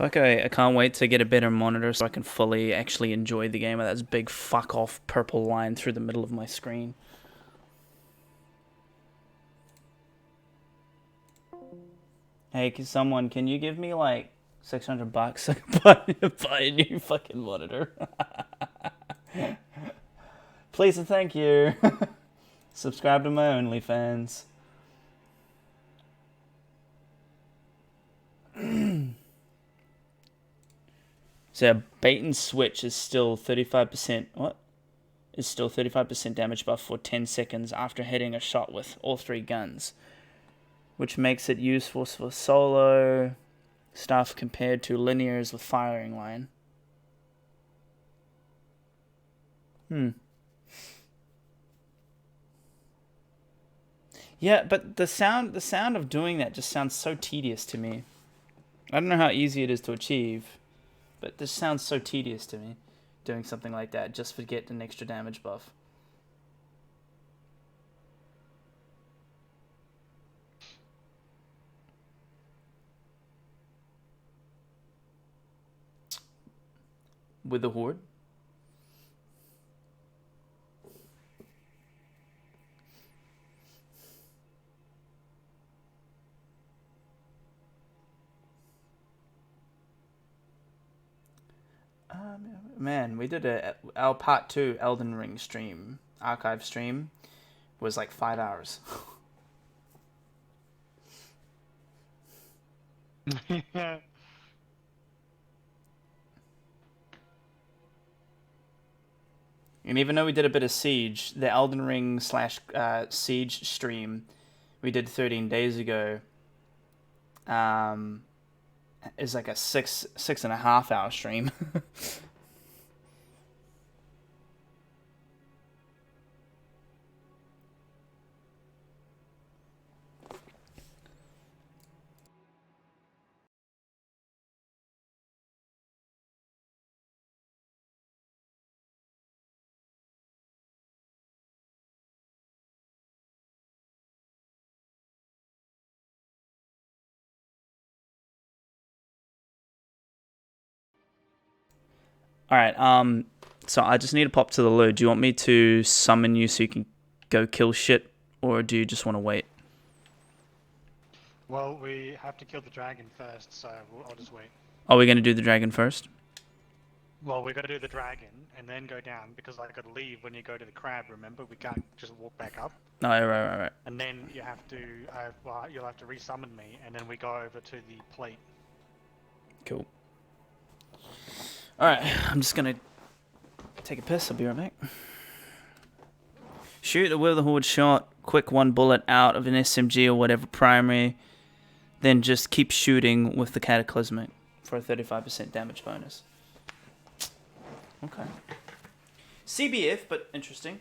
Fuck, I can't wait to get a better monitor so I can fully actually enjoy the game with that big fuck off purple line through the middle of my screen. Hey, can you give me like $600 so I can buy a new fucking monitor? Please and thank you. Subscribe to my OnlyFans. So yeah, bait and switch is still 35%. What? Is still 35% damage buff for 10 seconds after hitting a shot with all three guns, which makes it useful for solo stuff compared to linears with firing line. Yeah, but the sound of doing that just sounds so tedious to me. I don't know how easy it is to achieve, but this sounds so tedious to me, doing something like that just to get an extra damage buff. With the horde? Man, we did our part 2 Elden Ring stream, archive stream, was like 5 hours. Yeah. And even though we did a bit of Siege, the Elden Ring slash Siege stream we did 13 days ago um, is like a 6.5 hour stream. All right. So I just need to pop to the loo. Do you want me to summon you so you can go kill shit, or do you just want to wait? Well, we have to kill the dragon first, so I'll just wait. Are we gonna do the dragon first? Well, we got to do the dragon and then go down because I got to leave when you go to the crab. Remember, we can't just walk back up. No, right. And then you have to, well, you'll have to resummon me, and then we go over to the plate. Cool. All right. I'm just gonna take a piss. I'll be right back. Shoot with a horde shot. Quick one bullet out of an SMG or whatever primary. Then just keep shooting with the cataclysmic for a 35% damage bonus. Okay. CBF, but interesting.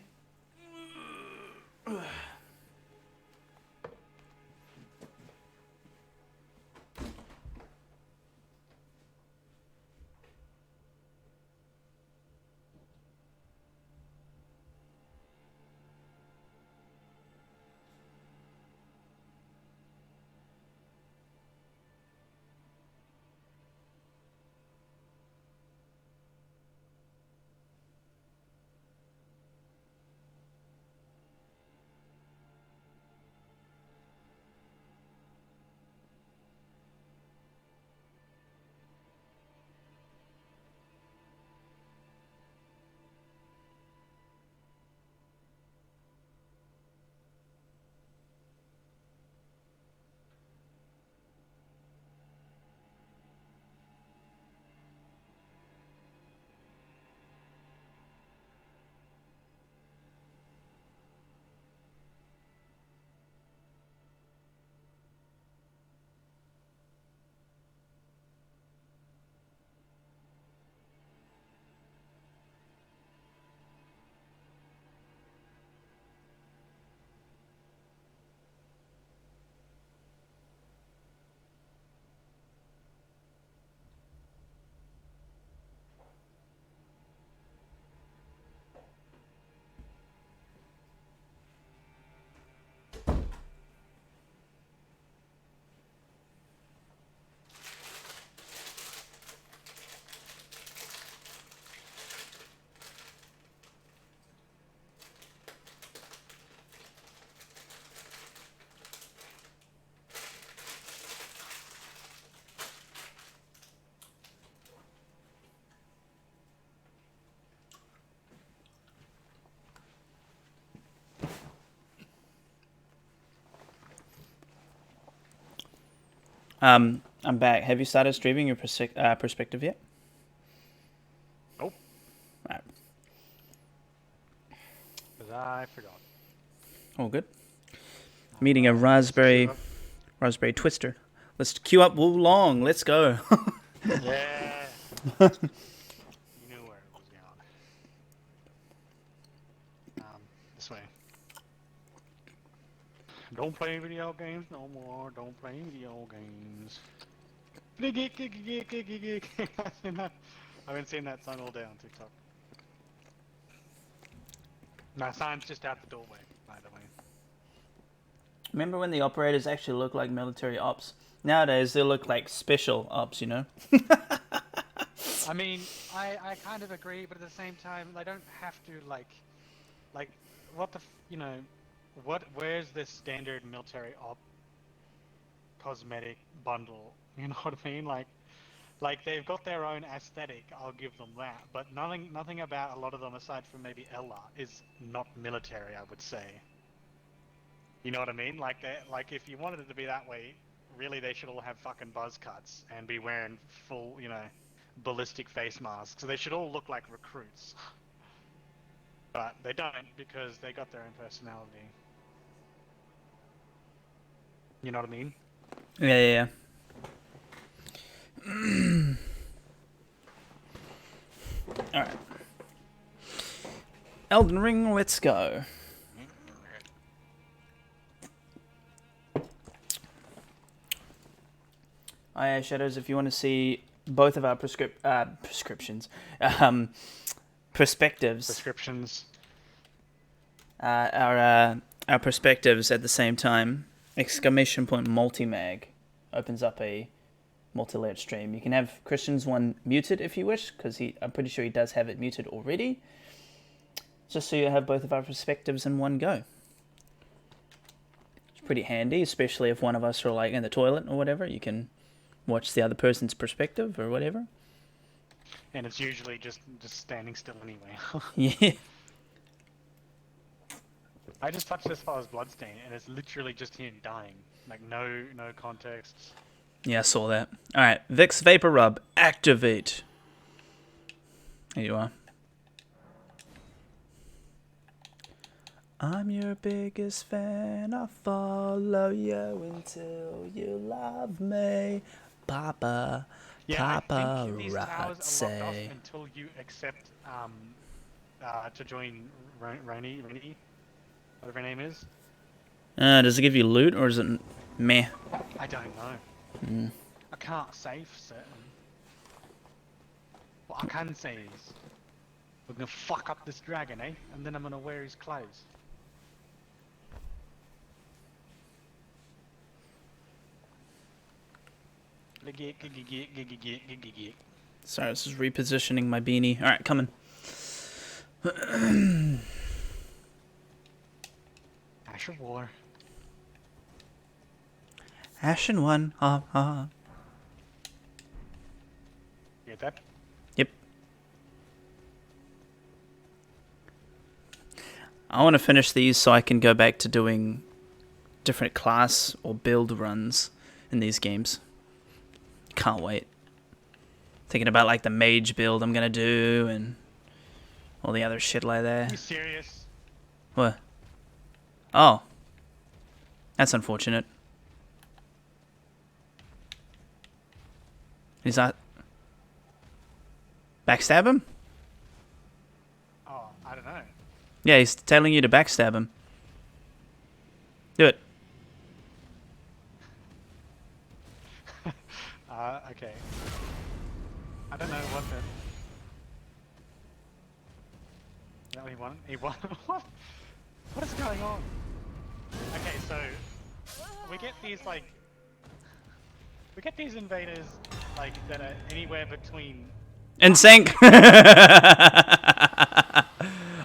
I'm back. Have you started streaming your perspective yet? Nope. Right. Because I forgot. All good. Meeting a Let's queue raspberry twister. Let's queue up Wulong. Let's go. up. Yeah. You knew where it was going. This way. Don't play video games no more. Don't play video games. I've been seeing that sign all day on TikTok. My sign's just out the doorway, by the way. Remember when the operators actually look like military ops? Nowadays, they look like special ops, you know? I mean, I kind of agree, but at the same time, they don't have to, like, what the, you know, where's this standard military op cosmetic bundle? You know what I mean? Like they've got their own aesthetic, I'll give them that, but nothing about a lot of them, aside from maybe Ella, is not military, I would say. You know what I mean? Like if you wanted it to be that way, really they should all have fucking buzz cuts and be wearing full, you know, ballistic face masks. So they should all look like recruits. But they don't, because they got their own personality. You know what I mean? Yeah. Alright. Elden Ring, let's go. Shadows, if you want to see both of our prescriptions, perspectives. Prescriptions. Our perspectives at the same time. ! Multimag opens up a multi-layered stream. You can have Christian's one muted if you wish, because I'm pretty sure he does have it muted already. Just so you have both of our perspectives in one go. It's pretty handy, especially if one of us are like in the toilet or whatever. You can watch the other person's perspective or whatever. And it's usually just standing still anyway. Yeah. I just touched this fella's bloodstain, and it's literally just him dying. Like, no context. Yeah, I saw that. Alright, Vicks Vapor Rub, activate. Here you are. I'm your biggest fan, I'll follow you until you love me. Papa, Yeah, I think these towers are locked off Paparazzi. until you accept to join Rainy, whatever her name is. Does it give you loot, or is it meh? I don't know. Mm. I can't say for certain. What I can say is, we're gonna fuck up this dragon, eh? And then I'm gonna wear his clothes. Sorry, this is repositioning my beanie. Alright, coming. Ash of War. Ashen one, ha ha. You get that? Yep. I want to finish these so I can go back to doing different class or build runs in these games. Can't wait. Thinking about like the mage build I'm gonna do and all the other shit like that. Are you serious? What? Oh. That's unfortunate. Is that... Backstab him? Oh, I don't know. Yeah, he's telling you to backstab him. Do it. Okay. I don't know what the... Is that what he won? He won? What? What is going on? Okay, so... We get these, like... We get these invaders, like, that are anywhere between... In sync!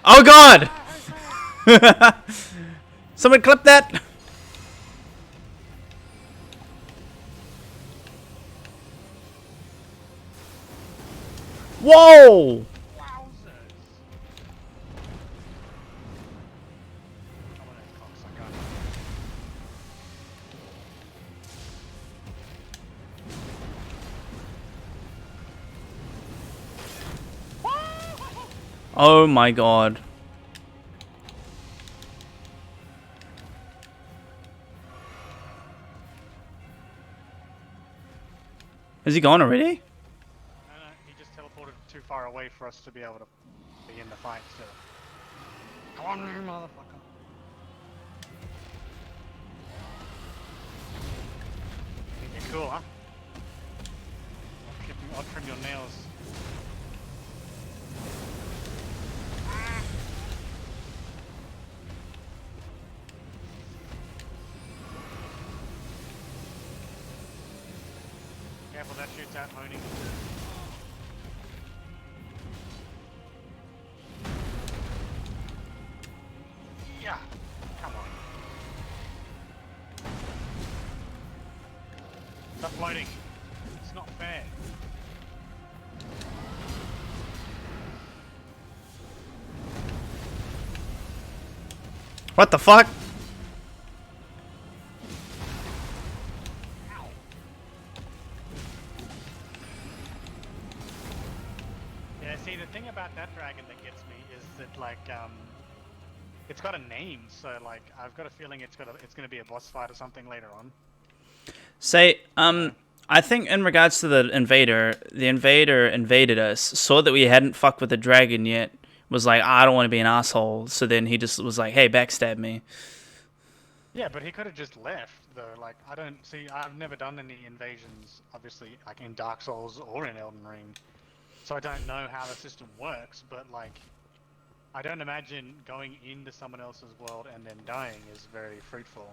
Oh god! Someone clip that! Whoa! Wowzers! Come on, cocksucker. Oh my god. Is he gone already? No, he just teleported too far away for us to be able to be in the fight still. Come on, motherfucker. You're cool, huh? I'll trim your nails. Careful, that shoots out moaning. Yeah, come on. Stop floating. It's not fair. What the fuck? Yeah, see, the thing about that dragon that gets me is that, like, it's got a name, so, like, I've got a feeling it's gonna be a boss fight or something later on. Say, I think in regards to the invader invaded us, saw that we hadn't fucked with the dragon yet, was like, I don't want to be an asshole, so then he just was like, hey, backstab me. Yeah, but he could have just left, though. Like, I don't see. I've never done any invasions, obviously, like in Dark Souls or in Elden Ring, so I don't know how the system works. But like, I don't imagine going into someone else's world and then dying is very fruitful.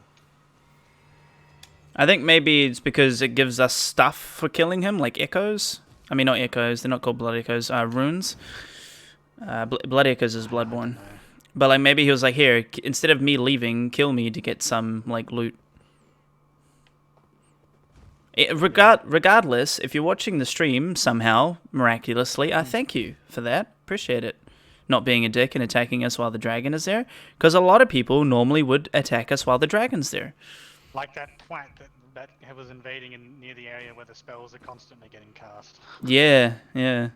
I think maybe it's because it gives us stuff for killing him, like echoes. I mean, not echoes, they're not called blood echoes, runes. Blood echoes is Bloodborne. But like maybe he was like, here, instead of me leaving, kill me to get some like loot. Regardless, if you're watching the stream somehow, miraculously, I thank you for that. Appreciate it. Not being a dick and attacking us while the dragon is there. Because a lot of people normally would attack us while the dragon's there. Like that twat that was invading in near the area where the spells are constantly getting cast. Yeah, yeah.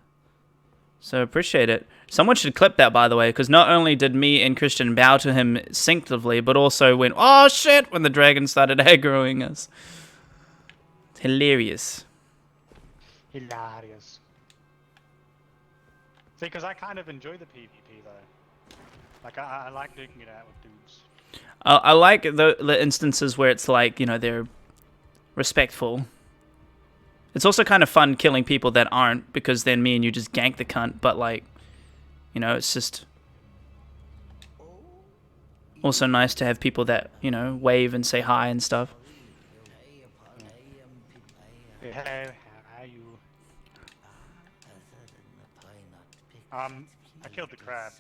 So appreciate it. Someone should clip that, by the way, because not only did me and Christian bow to him instinctively, but also went, oh shit, when the dragon started aggroing us. It's hilarious. Hilarious. See, because I kind of enjoy the PvP though. Like I like duking it out with dudes. I like the instances where it's like, you know, they're respectful. It's also kind of fun killing people that aren't, because then me and you just gank the cunt, but like, you know, it's just also nice to have people that, you know, wave and say hi and stuff. Hey, how are you? I killed the crab.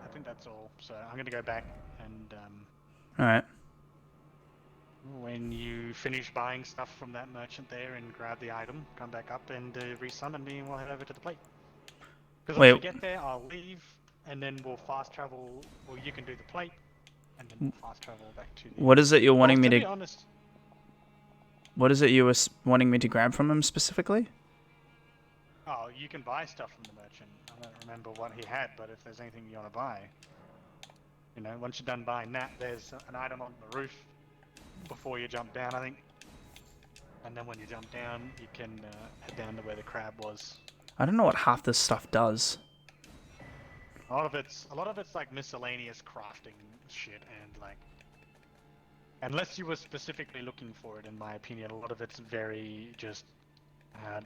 I think that's all. So I'm gonna go back and Alright. when you finish buying stuff from that merchant there and grab the item, come back up and resummon me and we'll head over to the plate. Because once we get there, I'll leave and then we'll fast travel, or you can do the plate and then we'll fast travel back to the... What is it you're wanting me to... be honest... What is it you were wanting me to grab from him specifically? Oh, you can buy stuff from the merchant. I don't remember what he had, but if there's anything you want to buy, you know, once you're done buying that, there's an item on the roof before you jump down, I think. And then when you jump down, you can head down to where the crab was. I don't know what half this stuff does. A lot of it's like miscellaneous crafting shit, and like, unless you were specifically looking for it, in my opinion, a lot of it's very just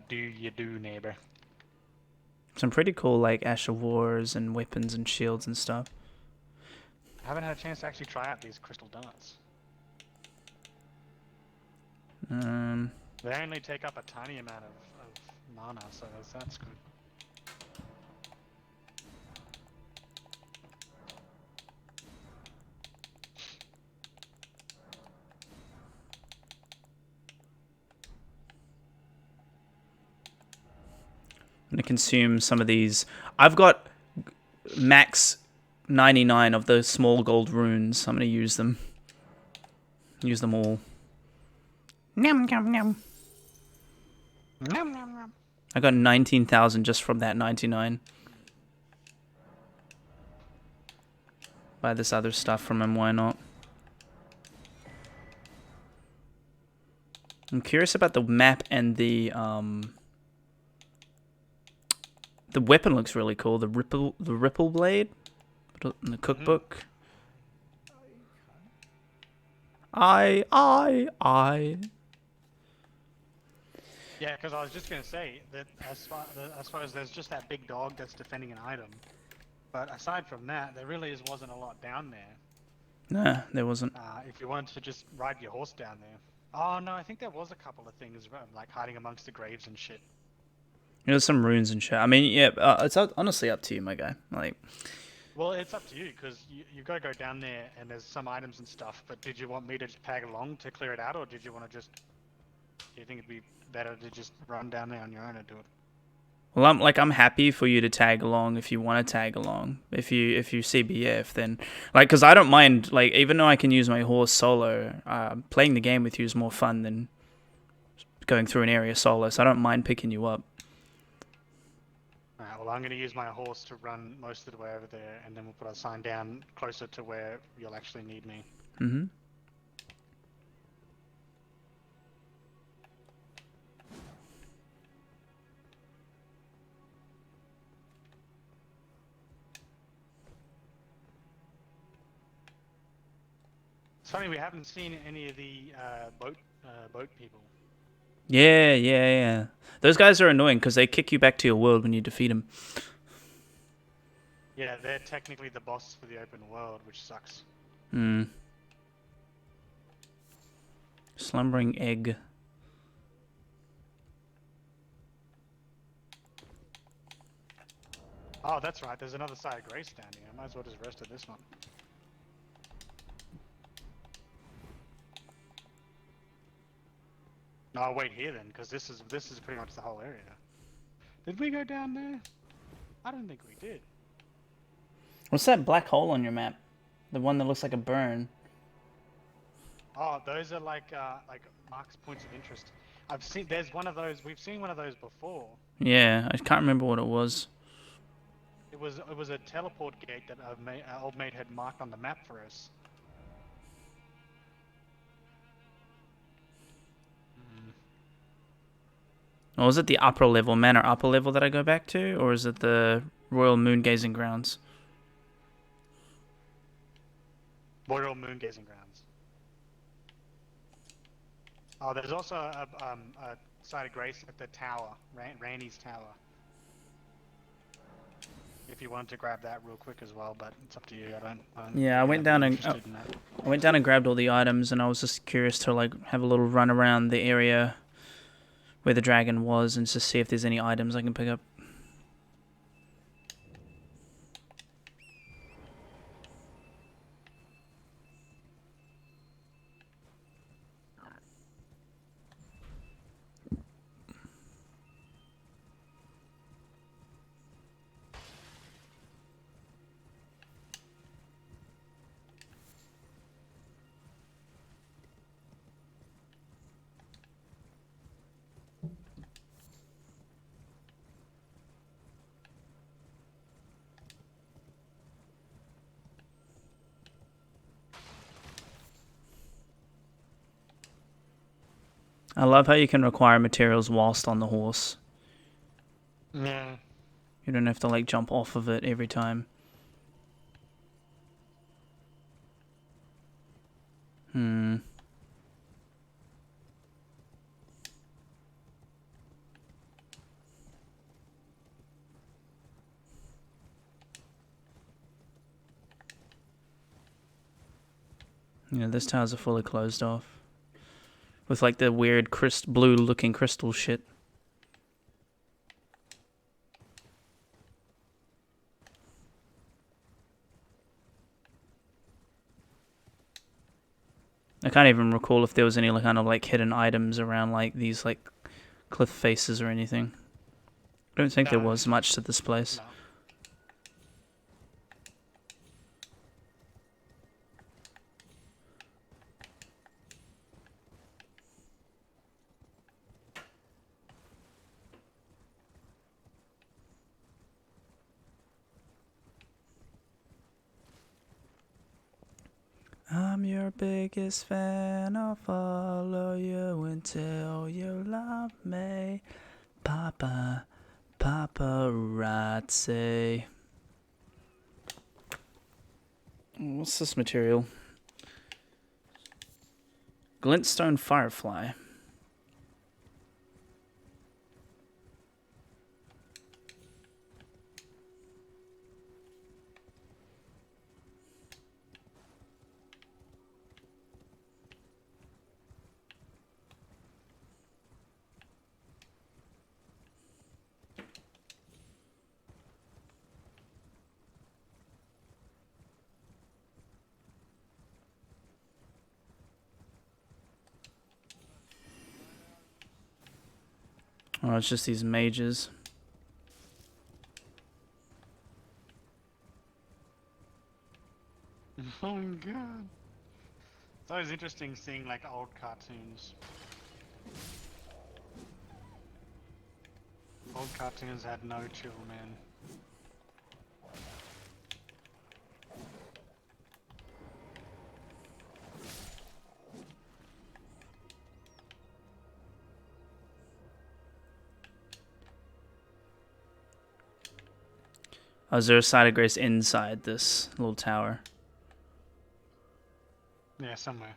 do you do, neighbor. Some pretty cool like Ash of Wars and weapons and shields and stuff. I haven't had a chance to actually try out these crystal darts. They only take up a tiny amount of mana, so that's good. I'm gonna consume some of these. I've got max 99 of those small gold runes. I'm gonna use them. Use them all. Nom nom nom. Nom nom nom. I got 19,000 just from that 99. buy this other stuff from him, why not? I'm curious about the map and the weapon looks really cool. The ripple blade in the cookbook. I. Yeah, because I was just gonna say that as far as there's just that big dog that's defending an item, but aside from that, there really wasn't a lot down there. Nah, there wasn't. If you wanted to just ride your horse down there. Oh no, I think there was a couple of things like hiding amongst the graves and shit. There's some runes and shit. I mean, yeah, it's honestly up to you, my guy. Like, well, it's up to you because you got to go down there and there's some items and stuff. But did you want me to just tag along to clear it out, or did you want to just? Do you think it'd be better to just run down there on your own and do it? well, I'm happy for you to tag along if you want to tag along. If you CBF, then like, because I don't mind. Like, even though I can use my horse solo, playing the game with you is more fun than going through an area solo. So I don't mind picking you up. Alright, well, I'm going to use my horse to run most of the way over there, and then we'll put our sign down closer to where you'll actually need me. Mm-hmm. It's funny we haven't seen any of the boat people. Yeah. Those guys are annoying because they kick you back to your world when you defeat them. Yeah, they're technically the boss for the open world, which sucks. Hmm. Slumbering egg. Oh, that's right. There's another side of Grace down here. I might as well just rest at this one. No, I'll wait here then, because this is pretty much the whole area. Did we go down there? I don't think we did. What's that black hole on your map? The one that looks like a burn. Oh, those are like Mark's points of interest. There's one of those. We've seen one of those before. Yeah, I can't remember what it was. It was a teleport gate that old mate had marked on the map for us. Or was it the upper level, manor upper level that I go back to? Or is it the Royal Moon Gazing Grounds? Royal Moon Gazing Grounds. Oh, there's also a side of Grace at the tower, Randy's tower. If you wanted to grab that real quick as well, but it's up to you. Yeah, I went down and grabbed all the items, and I was just curious to like have a little run around the area where the dragon was and just see if there's any items I can pick up. I love how you can require materials whilst on the horse. Yeah. You don't have to like jump off of it every time. Yeah, this towers are fully closed off. With like the weird blue looking crystal shit. I can't even recall if there was any kind of like hidden items around like these like cliff faces or anything. I don't think there was much to this place. No. I'm your biggest fan. I'll follow you until you love me. Paparazzi. What's this material? Glintstone Firefly. Oh, it's just these mages. Oh my god. It's always interesting seeing like old cartoons. Old cartoons had no chill, man. Oh, is there a side of grace inside this little tower? Yeah, somewhere.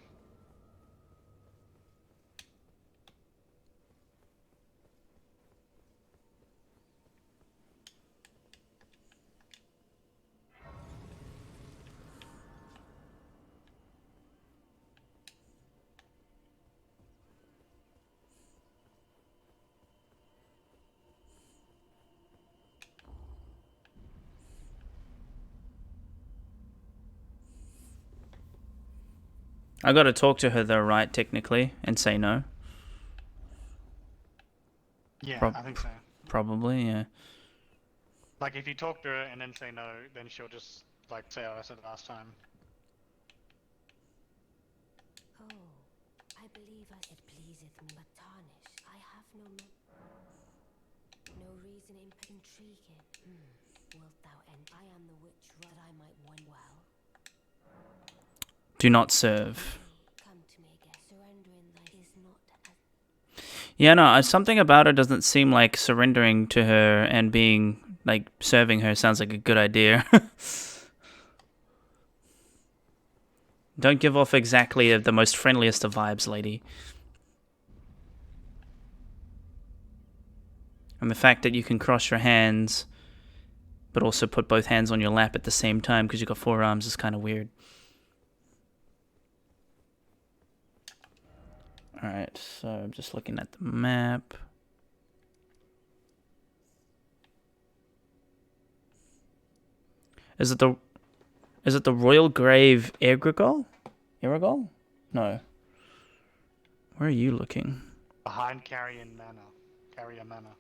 I gotta talk to her though, right, technically, and say no? Yeah, I think so. Probably, yeah. Like if you talk to her and then say no, then she'll just like say, "Oh, I said last time." Oh, I believe as it pleaseth me, but tarnish. I have no reason in intriguing. Wilt thou end? I am the witch that I might win well. Do not serve. Come to me again. Surrendering thy is not as... Yeah, no, something about her doesn't seem like surrendering to her and being, like, serving her sounds like a good idea. Don't give off exactly the most friendliest of vibes, lady. And the fact that you can cross your hands, but also put both hands on your lap at the same time because you've got 4 arms is kind of weird. Alright, so I'm just looking at the map. Is it the Royal Grave Erigol? Erigol? No. Where are you looking? Behind Carrion Manor. Carrier Manor.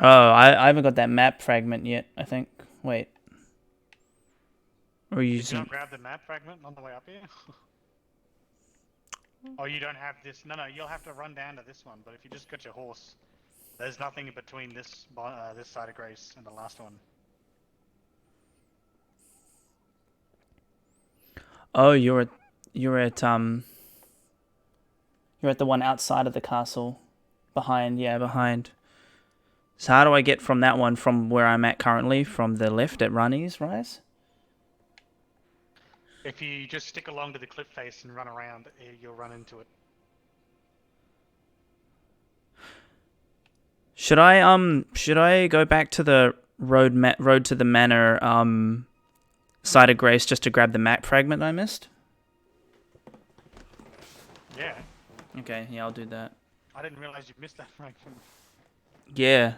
Oh, I haven't got that map fragment yet, I think. Wait. Or are you Did you using... not grab the map fragment on the way up here? Oh, you don't have this. No, you'll have to run down to this one. But if you just got your horse, there's nothing in between this this side of Grace and the last one. Oh, you're at the one outside of the castle. Behind. So how do I get from that one from where I'm at currently, from the left at Rani's Rise? If you just stick along to the cliff face and run around, you'll run into it. Should I go back to the road to the manor side of Grace just to grab the map fragment I missed? Yeah. Okay, yeah, I'll do that. I didn't realize you missed that fragment. Yeah.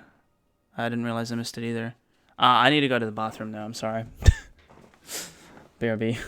I didn't realize I missed it either. I need to go to the bathroom now, I'm sorry. BRB.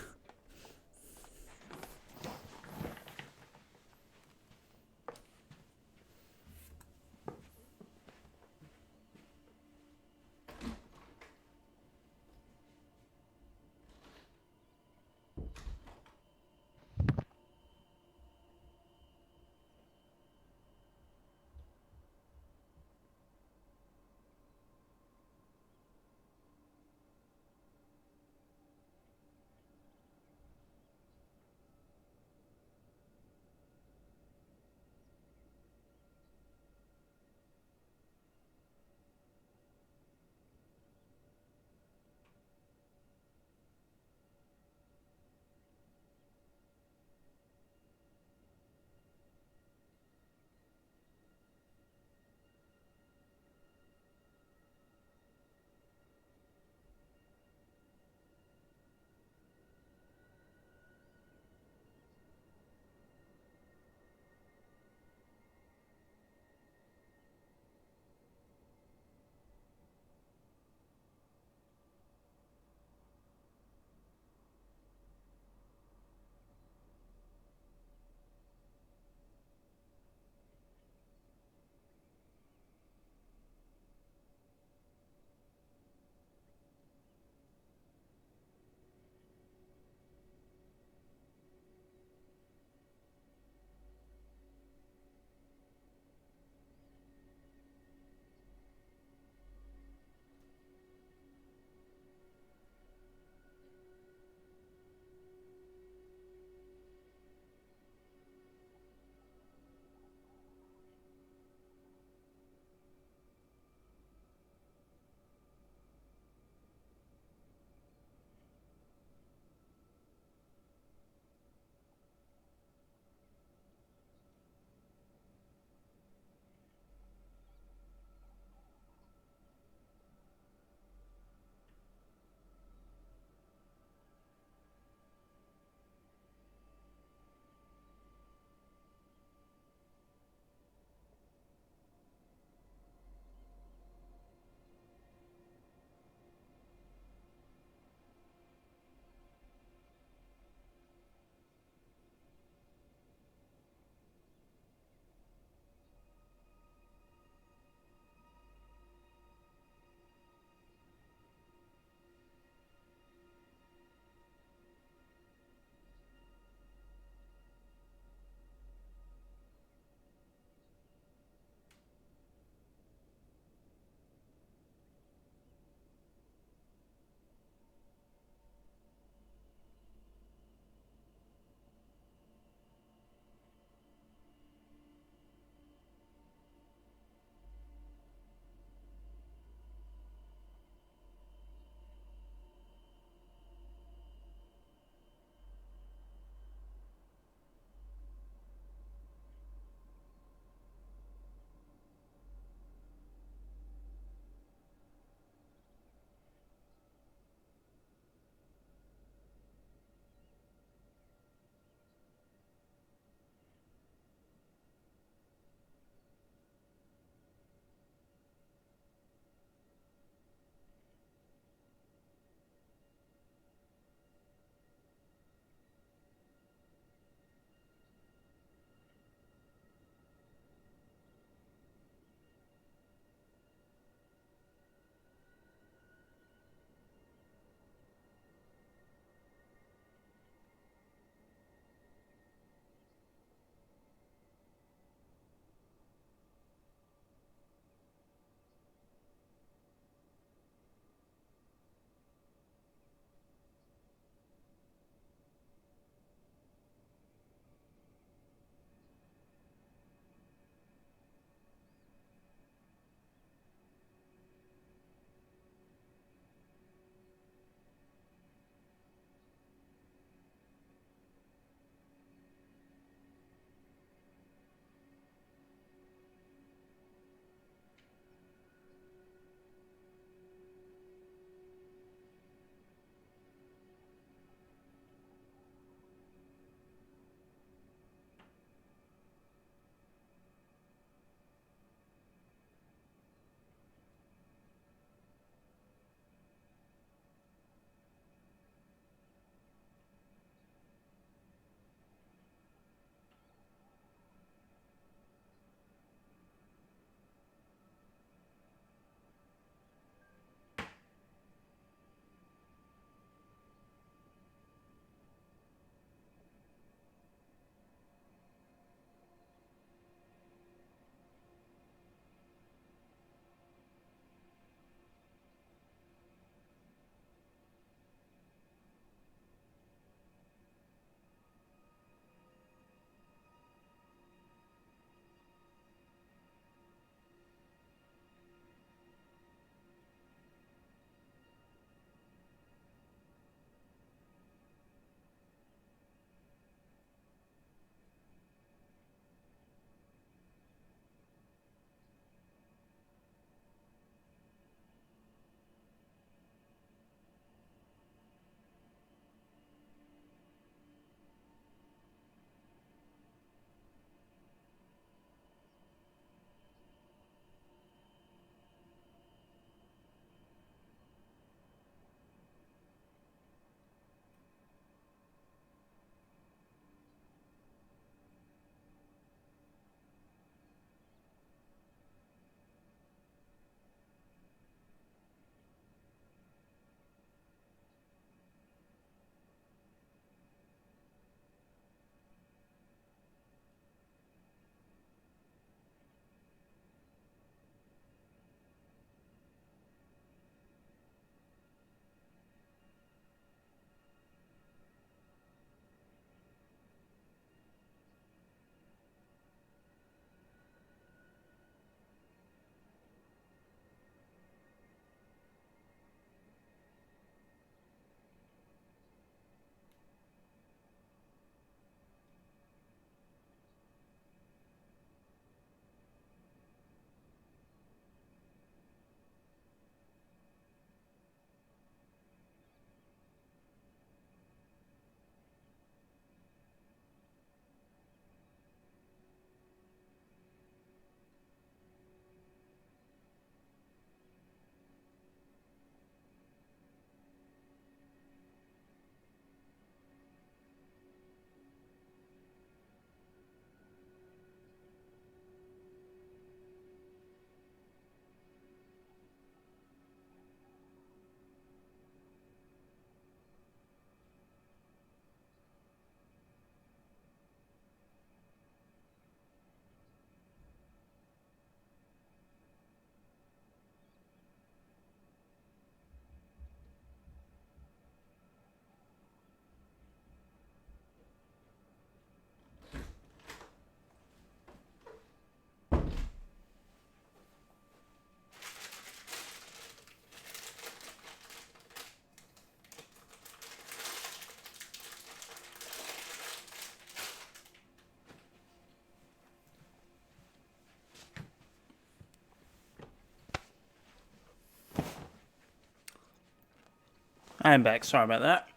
I'm back. Sorry about that.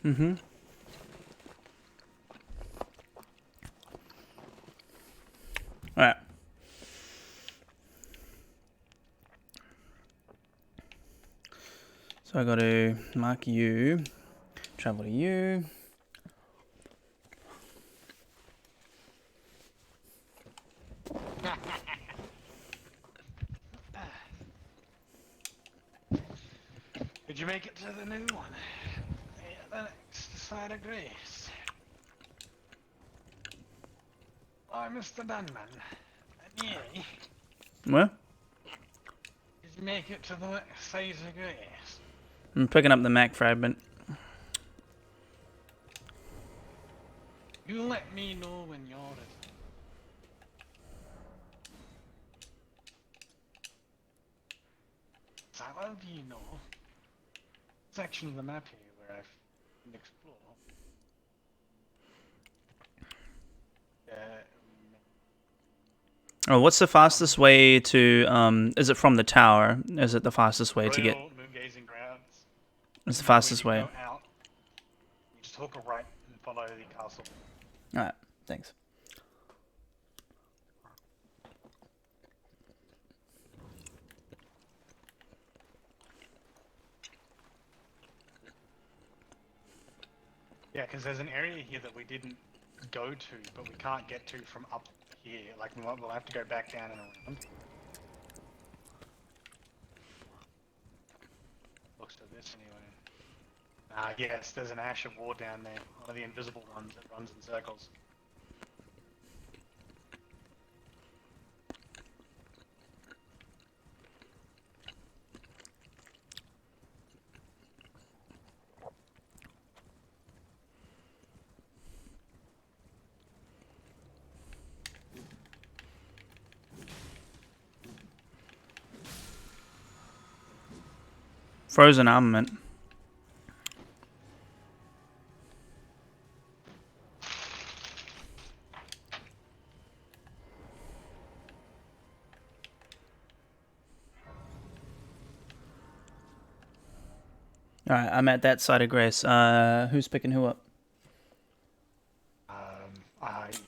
Mm-hmm. Alright. So I got to mark you, travel to you. Did you make it to the new one? Yeah, the next side of grace. Oh, Mr. Dunman. And ye, Where? did you make it to the next phase of grace? I'm picking up the Mac fragment. You let me know when you're ready. So how do you know section of the map here where I can explore? Oh, what's the fastest way to, is it from the tower? Is it the fastest way to get... Royal Moon-gazing grounds. It's the fastest way. When you go out, you just hook a right and follow the castle. Alright, thanks. Yeah, because there's an area here that we didn't go to, but we can't get to from up here. Like, we'll have to go back down and around. Looks to this anyway. Yes, there's an Ash of War down there. One of the invisible ones that runs in circles. Frozen armament. Alright, I'm at that side of grace. Who's picking who up?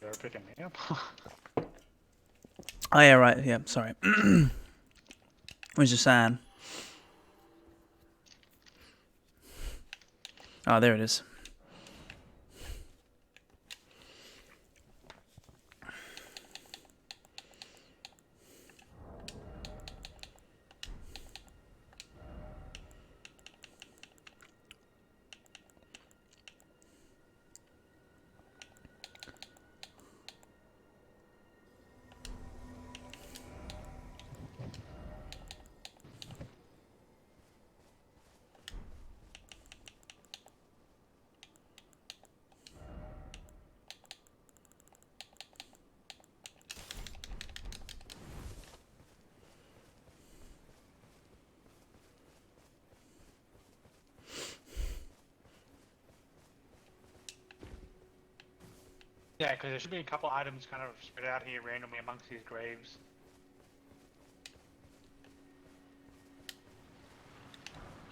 You're picking me up. Oh yeah, right, yeah, sorry. Where's your sign? Oh, there it is. Yeah, because there should be a couple items kind of spread out here randomly amongst these graves.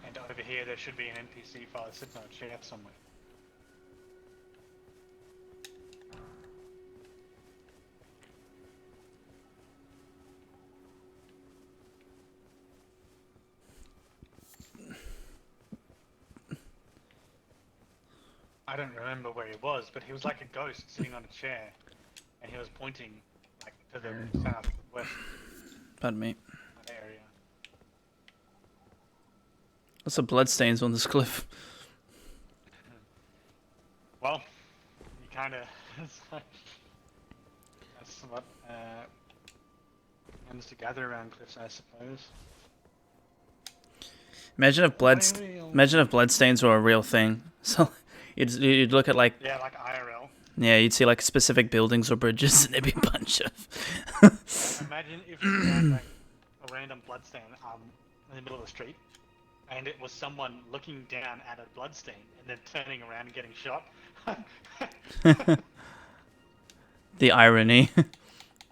And over here there should be an NPC file sitting on a chair somewhere. I don't remember where he was, but he was like a ghost sitting on a chair, and he was pointing like to the southwest Pardon me. area. Lots of bloodstains on this cliff. Well, you kind of that's what tends to gather around cliffs, I suppose. Imagine if bloodstains were a real thing. So you'd look at like Yeah, like IRL. yeah, you'd see like specific buildings or bridges, and there'd be a bunch of. Imagine if you found like a random bloodstain in the middle of the street, and it was someone looking down at a bloodstain and then turning around and getting shot. The irony.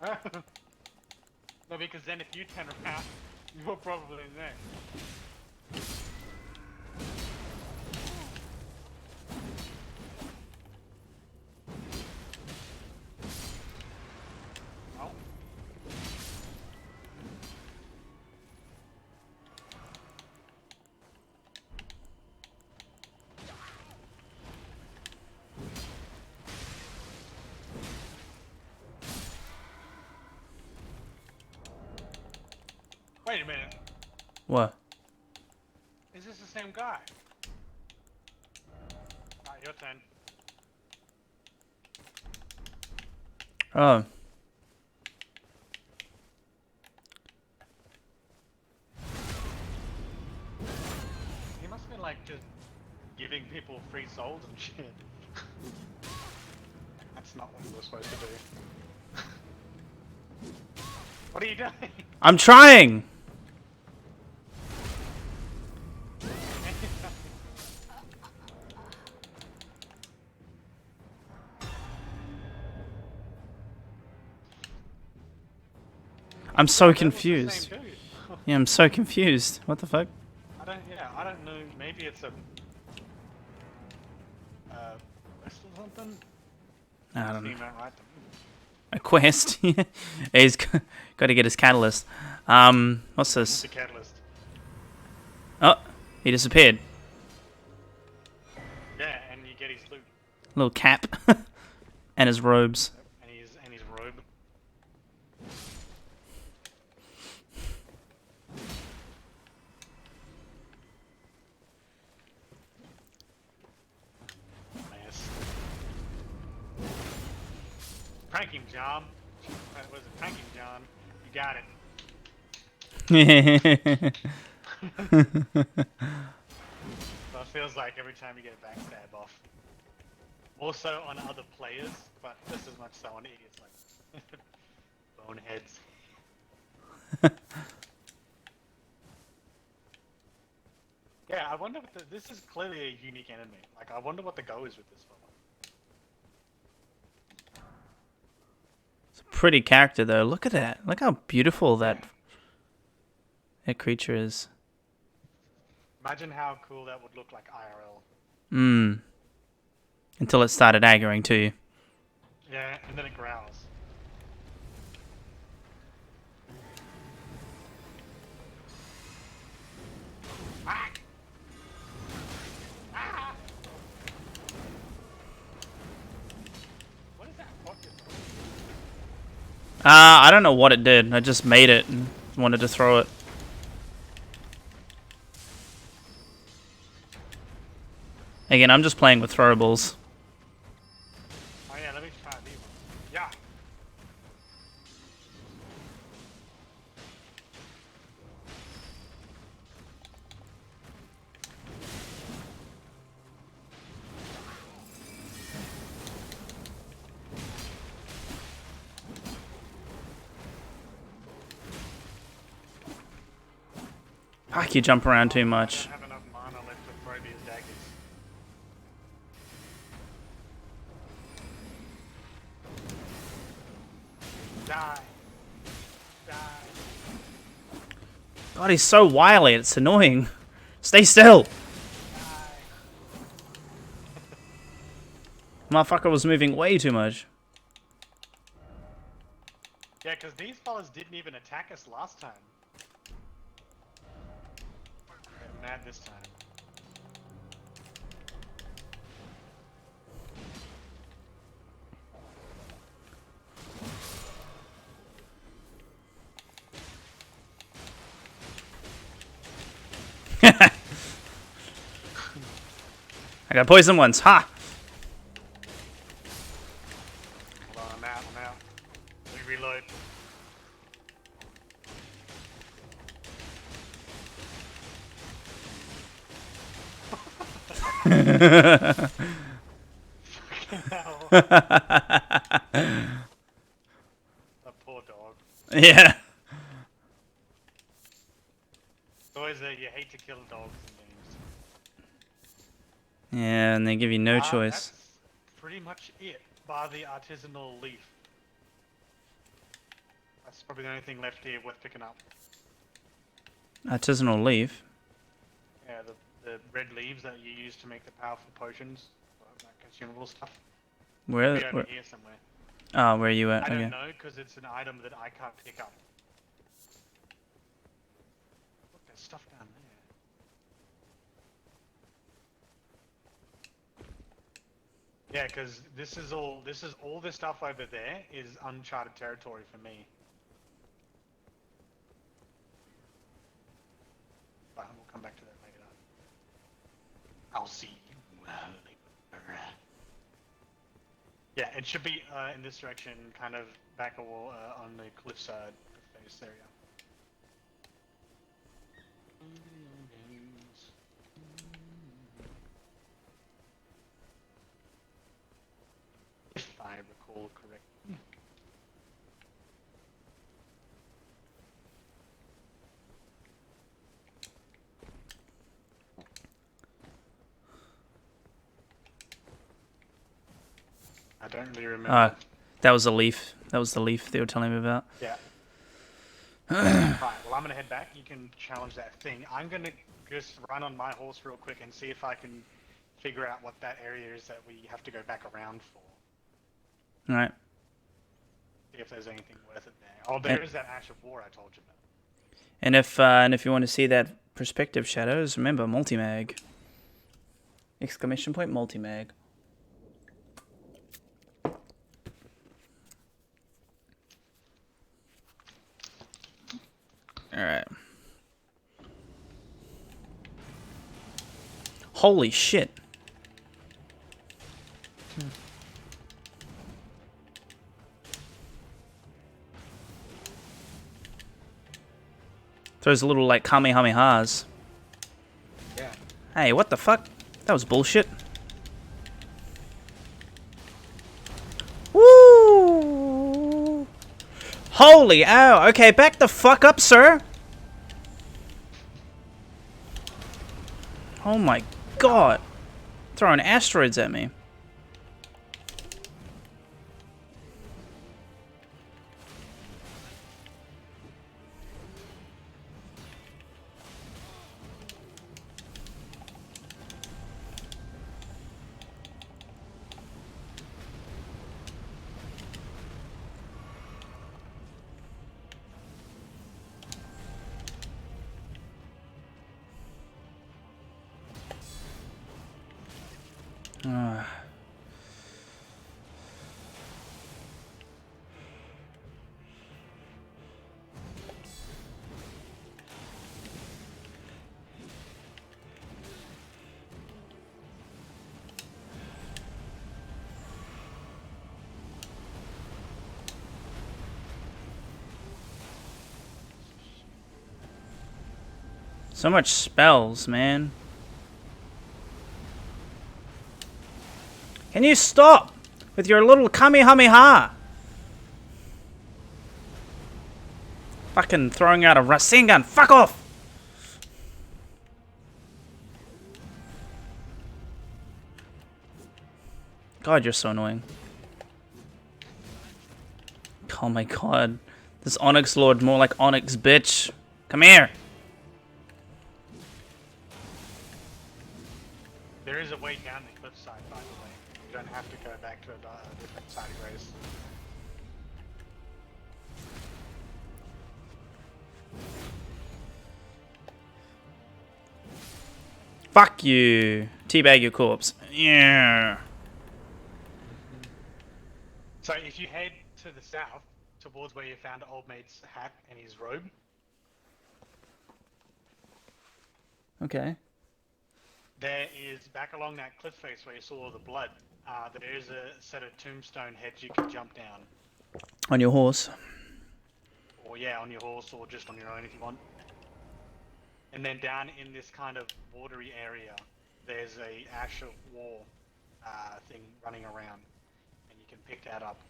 No, because then if you turn around You're probably next. Oh. Wait a minute. What? Is this the same guy? Alright, your turn. Oh. He must have been like just giving people free souls and shit. That's not what you were supposed to do. What are you doing? I'm trying! I'm so That was the confused. same dude. Yeah, I'm so confused. What the fuck? I don't know. Maybe it's a quest or something. I don't know. Seem about right to me. A quest? Yeah. He's got to get his catalyst. What's this? The catalyst. Oh, he disappeared. Yeah, and you get his loot Little cap. And his robes. and his robe. Nice. Prank him, John. That was a prank him, John. You got it. So it feels like every time you get a backstab off. Also on other players, but just as much so on idiots like boneheads. Yeah, I wonder what this is clearly a unique enemy. Like, I wonder what the go is with this one. It's a pretty character, though. Look at that. Look how beautiful that creature is. Imagine how cool that would look like IRL. Mmm. Until it started aggroing to you. Yeah, and then it growls. Ah! Ah! What is that? I don't know what it did. I just made it and wanted to throw it. Again, I'm just playing with throwables. Oh yeah, let me try these ones. Yeah. Fuck, you jump around too much. I don't have enough mana left to throw these daggers. Die. Die. God, he's so wily. It's annoying. Stay still. Die. Motherfucker was moving way too much. Yeah, because these fellas didn't even attack us last time. They're mad this time. I got poison once. Ha! Hold on, I'm out. Let me reload. Fucking hell. That poor dog. Yeah. It's always you hate to kill dogs in games. Yeah, and they give you no choice. That's pretty much it, bar the artisanal leaf. That's probably the only thing left here worth picking up. Artisanal leaf. Yeah, the red leaves that you use to make the powerful potions, like consumable stuff. Where? Be over here somewhere. Oh, where are you at? I Okay. don't know because it's an item that I can't pick up. Look, there's stuff down there. Yeah, because this is all this stuff over there is uncharted territory for me. But we'll come back to that later. I'll see you later. Yeah, it should be in this direction, kind of back on the cliffside face area. If I recall correctly. I don't really remember. That was a leaf. That was the leaf they were telling me about. Yeah. Right, well, I'm going to head back. You can challenge that thing. I'm going to just run on my horse real quick and see if I can figure out what that area is that we have to go back around for. Alright. See if there's anything worth it there. Oh, there is that Ash of War I told you about. And if you want to see that perspective shadows, remember multi-mag. Exclamation point multi-mag. Alright. Holy shit. Throws a little like kamehamehas. Yeah. Hey, what the fuck? That was bullshit. Woo! Holy ow! Okay, back the fuck up, sir. Oh my god! Throwing asteroids at me. So much spells, man. Can you stop with your little kamehameha? Fucking throwing out a Rasengan. Fuck off! God, you're so annoying. Oh my god. This Onyx Lord more like Onyx, bitch. Come here. There is a way down the cliffside, by the way. You don't have to go back to a different side of Grace. Fuck you. Teabag your corpse. Yeah. So if you head to the south, towards where you found Old Mate's hat and his robe, Okay. there is, back along that cliff face where you saw all the blood, there is a set of tombstone heads you can jump down. On your horse. Or yeah, on your horse or just on your own if you want. And then down in this kind of watery area, there's a Ash of War thing running around. And you can pick that up.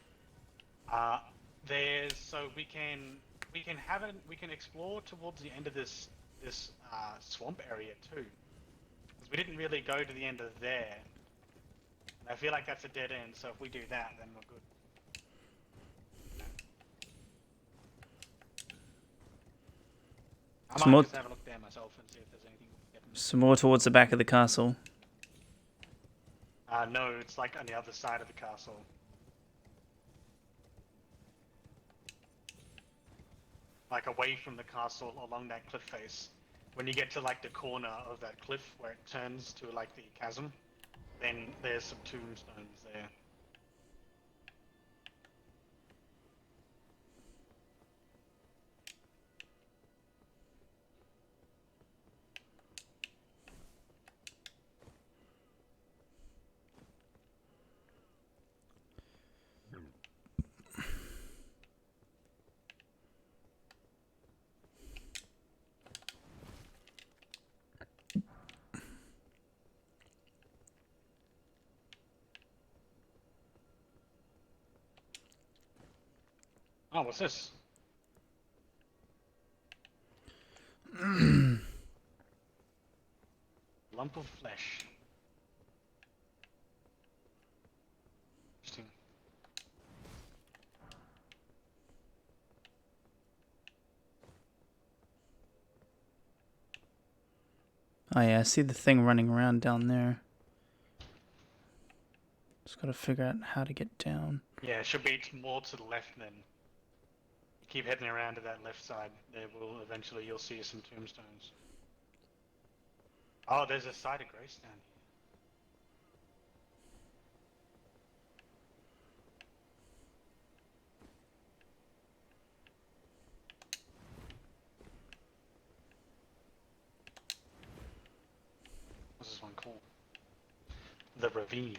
So we can explore towards the end of this swamp area too. Because we didn't really go to the end of there. And I feel like that's a dead end, so if we do that, then we're good. I Some might more, just have a look there myself and see if there's anything we can get. some more towards the back of the castle. No, it's like on the other side of the castle. Like away from the castle along that cliff face. When you get to like the corner of that cliff where it turns to like the chasm, then there's some tombstones there. Oh, what's this? Lump of flesh. Interesting. Oh yeah, I see the thing running around down there. Just gotta figure out how to get down. Yeah, it should be more to the left then. You keep heading around to that left side. There will eventually you'll see some tombstones. Oh, there's a site of grace down here. What's this one called? The Ravine.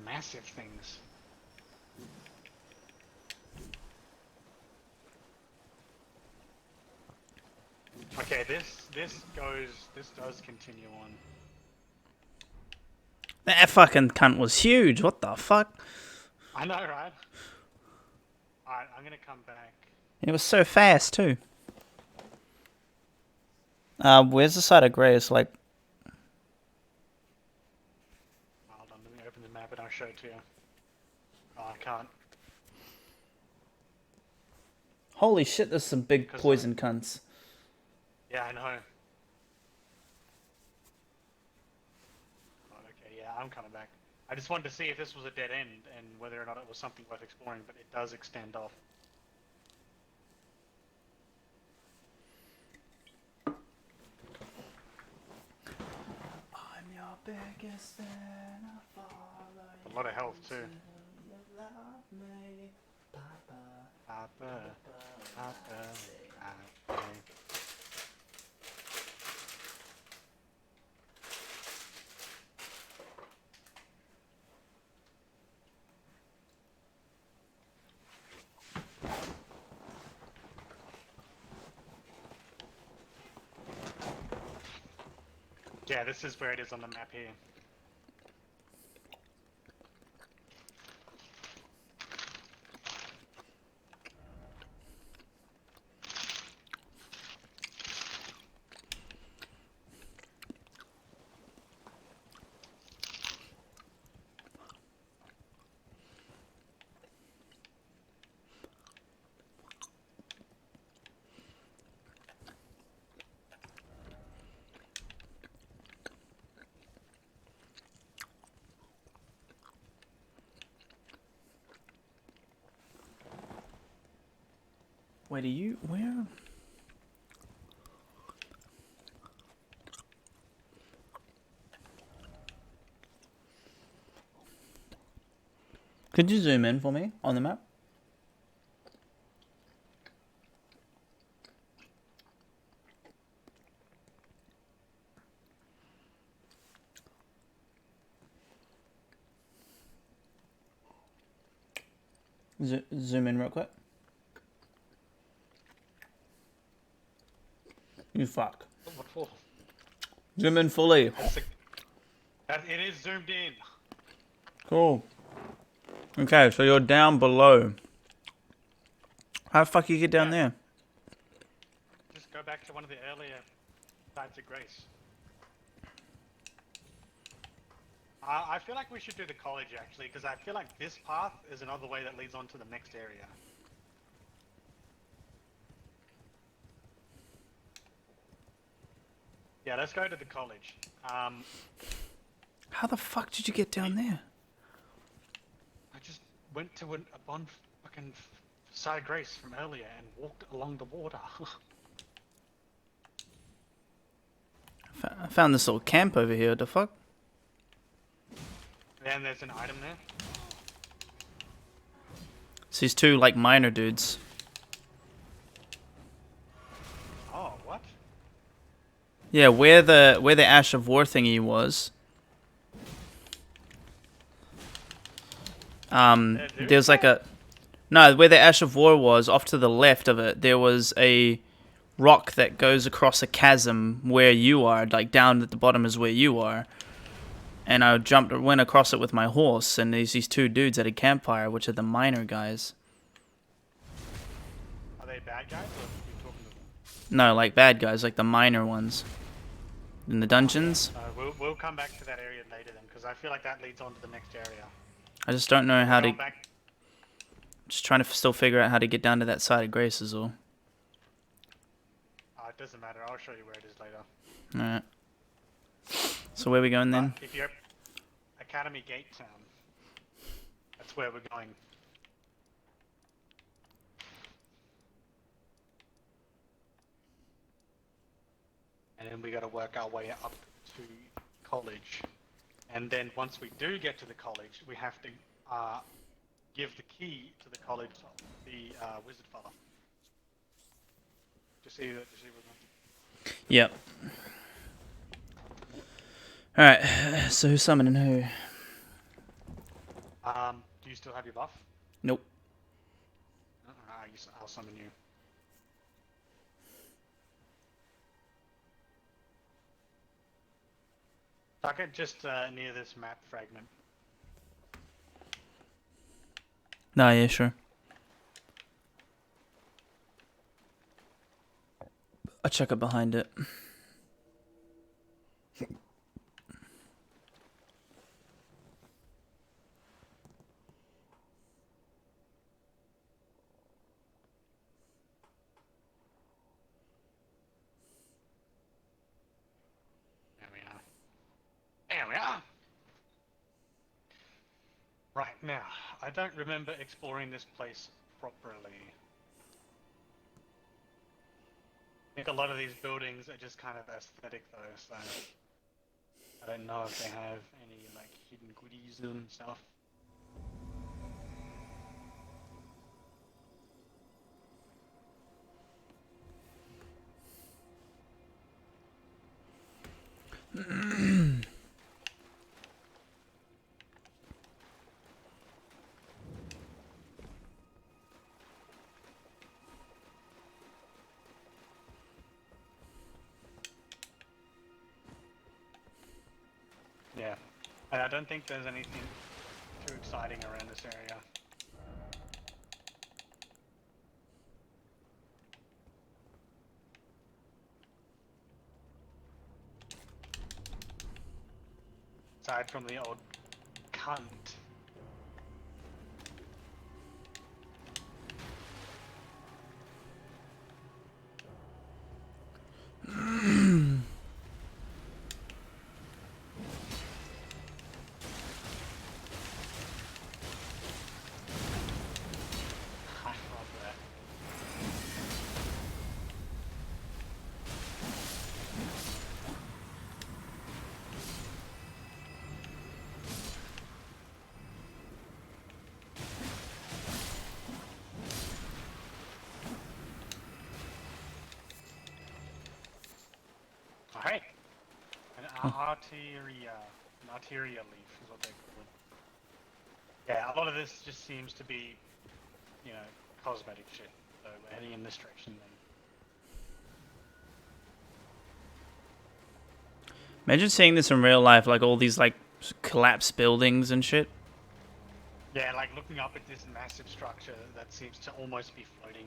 Massive things. Okay, this does continue on. That fucking cunt was huge. What the fuck? I know, right? Alright, I'm gonna come back. It was so fast too. Where's the side of Grace? Like, Hold on, let me open the map and I'll show it to you. Oh, I can't. holy shit, there's some big Because poison cunts. Yeah, I know. Oh, okay, yeah, I'm coming back. I just wanted to see if this was a dead end and whether or not it was something worth exploring, but it does extend off. I'm your biggest fan. I follow A lot of health too. you love me, Papa. Papa, Papa, Papa. Yeah, this is where it is on the map here. Wait, are you where? Could you zoom in for me on the map? Zoom in real quick. You fuck. What for? Zoom in fully. It is zoomed in. Cool. Okay, so you're down below. How the fuck you get down there? Just go back to one of the earlier sites of grace. I feel like we should do the college actually, because I feel like this path is another way that leads on to the next area. Yeah, let's go to the college. How the fuck did you get down there? I just went to a fucking side of grace from earlier and walked along the water. I found this little camp over here. What the fuck? And there's an item there. It's these two like miner dudes. Oh, what? Yeah, where the Ash of War thingy was. There's like a where the Ash of War was, off to the left of it, there was a rock that goes across a chasm where you are, like down at the bottom is where you are. And I went across it with my horse, and there's these two dudes at a campfire, which are the miner guys. Are they bad guys, or are you talking to them? No, like bad guys, like the miner ones. In the dungeons. We'll come back to that area later then, because I feel like that leads on to the next area. I just don't know how to... Back. Just trying to still figure out how to get down to that side of Grace is all. It doesn't matter, I'll show you where it is later. Alright. So where are we going then? If you're Academy Gate Town, that's where we're going. And then we gotta work our way up to college. And then once we do get to the college, we have to give the key to the college to the wizard fella. Just see what Yep. Alright, so who's summoning who? do you still have your buff? Nope. I'll summon you. Tuck it just near this map fragment. Nah, yeah, sure. I'll check it behind it. There we are. Right, now, I don't remember exploring this place properly. I think a lot of these buildings are just kind of aesthetic though, so I don't know if they have any like hidden goodies and stuff. Yeah, and I don't think there's anything too exciting around this area. Aside from the old cunt. I love that. Alright. An arteria leaf is what they call it. Yeah, a lot of this just seems to be you know, cosmetic shit. So we're heading in this direction then. Imagine seeing this in real life, like all these like collapsed buildings and shit. Yeah, like looking up at this massive structure that seems to almost be floating.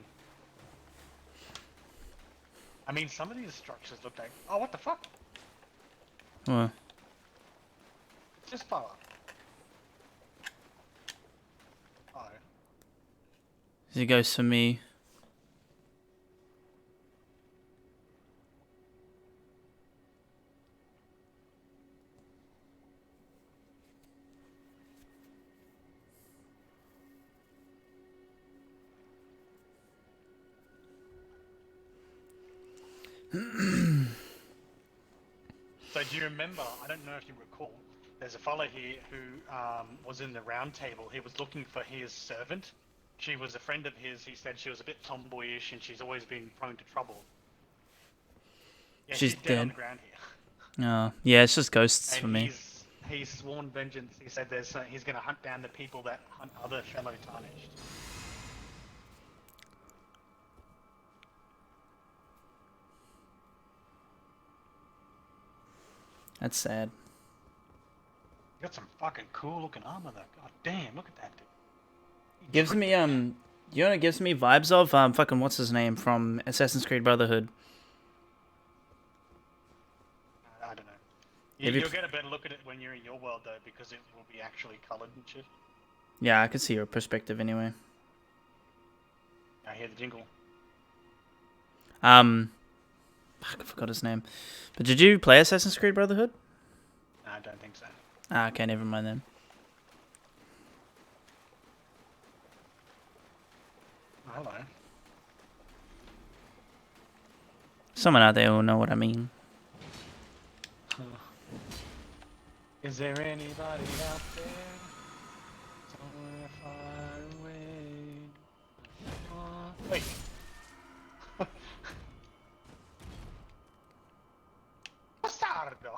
I mean, some of these structures look like... Oh, what the fuck? Well, It's just power. Oh. it goes for me. So do you remember, I don't know if you recall, there's a fellow here who was in the round table. He was looking for his servant. She was a friend of his. He said she was a bit tomboyish and she's always been prone to trouble. Yeah, She's dead on dead. the ground here. Yeah, it's just ghosts And for me. he's sworn vengeance. He said he's going to hunt down the people that hunt other fellow tarnished. That's sad. You got some fucking cool looking armor though. God damn, look at that dude. He Gives tricked me the you know what it gives me vibes of? Fucking what's his name from Assassin's Creed Brotherhood. I don't know. Have you You'll get a better look at it when you're in your world though, because it will be actually coloured and shit. Yeah, I could see your perspective anyway. I hear the jingle. Fuck, I forgot his name. But did you play Assassin's Creed Brotherhood? No, I don't think so. Okay, never mind then. Oh, hello. Someone out there will know what I mean. Is there anybody out there? Somewhere far away. Wait. Bastardo!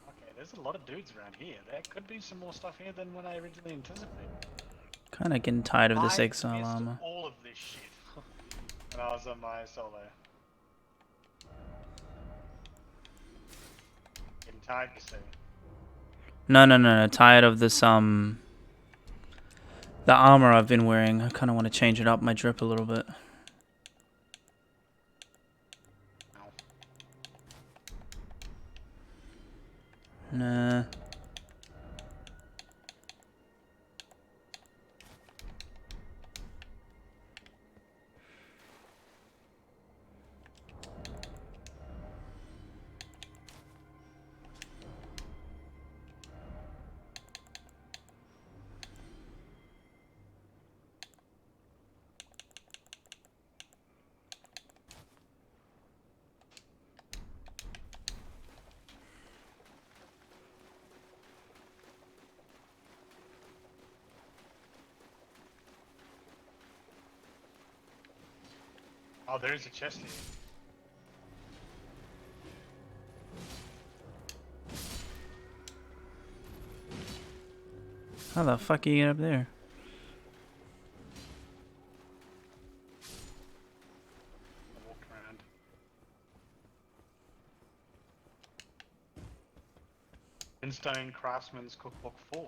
Okay, there's a lot of dudes around here. There could be some more stuff here than what I originally anticipated. Kind of getting tired of this I exile missed armor. all of this shit when I was on my solo. Getting tired, you say? No. Tired of this the armor I've been wearing. I kind of want to change it up, my drip a little bit. Nah. Oh, there is a chest here. How the fuck you get up there? I walked around. Instone Craftsman's Cookbook 4.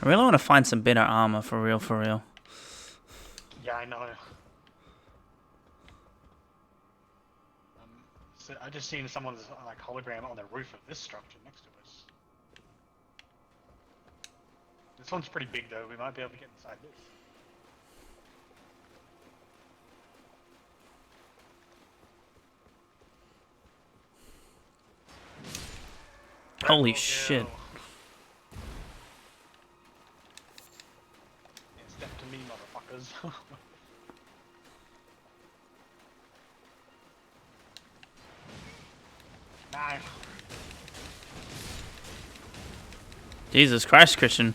I really want to find some better armor for real, for real. Yeah, I know. So I just seen someone's like hologram on the roof of this structure next to us. This one's pretty big though. We might be able to get inside this. Holy Rebel shit. girl. Yeah, step to me, motherfuckers. No. Jesus Christ, Christian.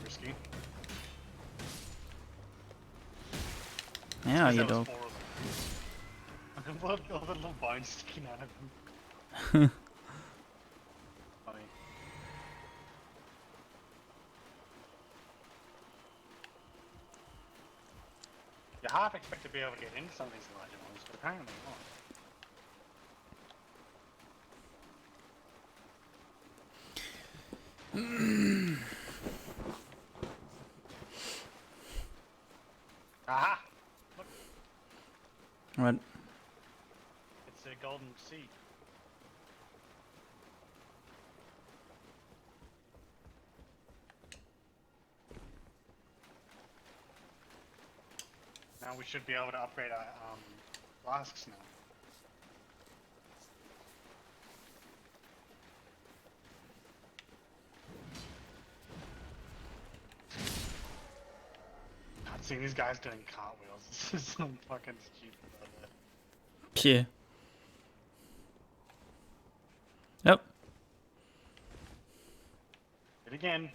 Risky. How Because you there was dog? 4 of them. All the little bones sticking out of them. Funny. You half expect to be able to get into some of these larger ones, but apparently not. Aha! Look, What? it's a golden seed. Now we should be able to upgrade our flasks now. God, seeing these guys doing cartwheels, this is so fucking stupid. Yeah. Yep. It again.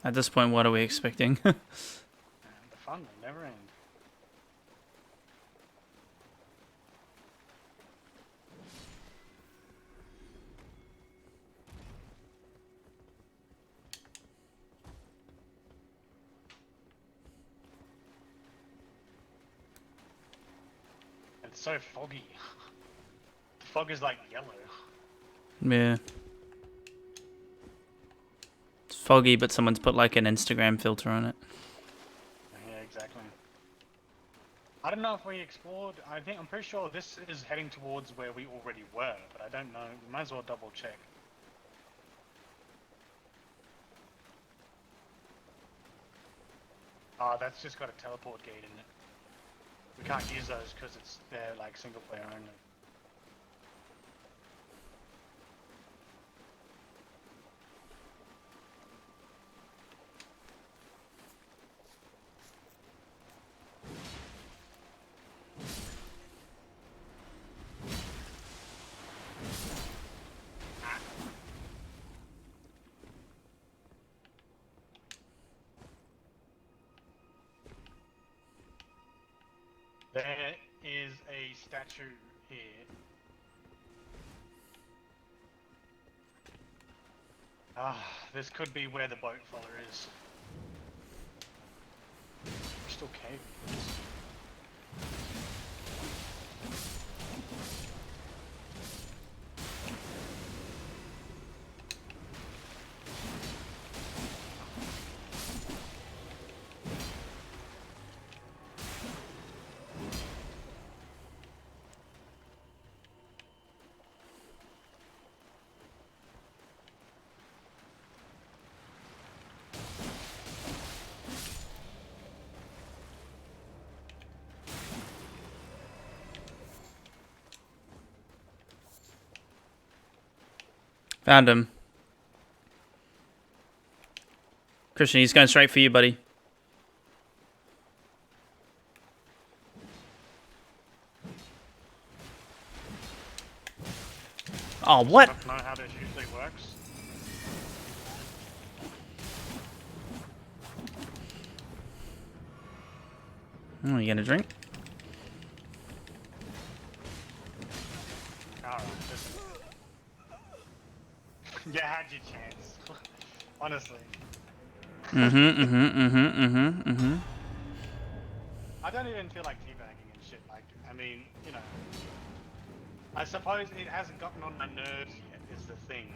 At this point, what are we expecting? And the fun will never end. It's so foggy. The fog is like yellow. Yeah. It's foggy, but someone's put like an Instagram filter on it. Yeah, exactly. I don't know if we explored. I'm pretty sure this is heading towards where we already were, but I don't know. We might as well double check. Oh, that's just got a teleport gate in it. We can't use those because they're like single player only. There is a statue here. Ah, this could be where the boat faller is. Still cave. Found him. Christian, he's going straight for you, buddy. Oh, what? I don't know how this usually works. Oh, you gonna drink? Alright, listen. You had your chance. Honestly. I don't even feel like teabagging and shit. Like, I mean, you know. I suppose it hasn't gotten on my nerves yet, is the thing.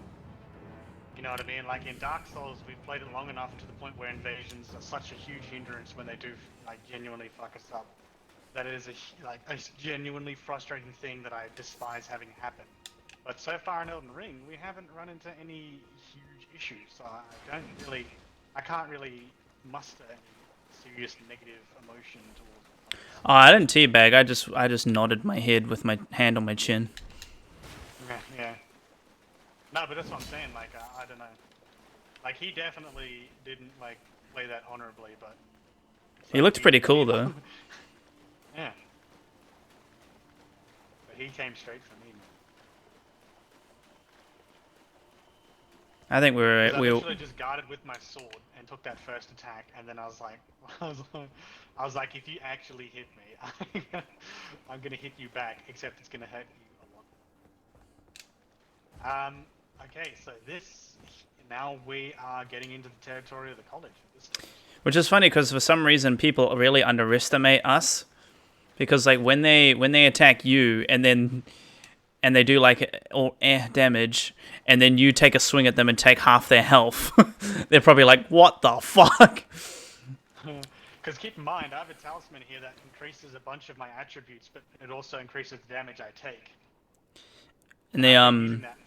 You know what I mean? Like in Dark Souls, we've played it long enough to the point where invasions are such a huge hindrance when they do, like, genuinely fuck us up. That it is a genuinely frustrating thing that I despise having happen. But so far in Elden Ring, we haven't run into any huge issues, so I can't really muster any serious negative emotion towards it. Oh, I didn't teabag. I just nodded my head with my hand on my chin. Yeah. No, but that's what I'm saying, like, I don't know. Like, he definitely didn't, like, play that honorably, but... He looked pretty cool, though. Yeah. But he came straight for me, man. I think Because I we were literally just guarded with my sword and took that first attack, and then I was like, I was like, if you actually hit me, I'm gonna hit you back, except it's gonna hurt you a lot. Okay, so now we are getting into the territory of the college at this stage. which is funny because for some reason people really underestimate us because like when they attack you and they do like all air damage and then you take a swing at them and take half their health, they're probably like, what the fuck? Because keep in mind, I have a talisman here that increases a bunch of my attributes, but it also increases the damage I take. And And they I've been using that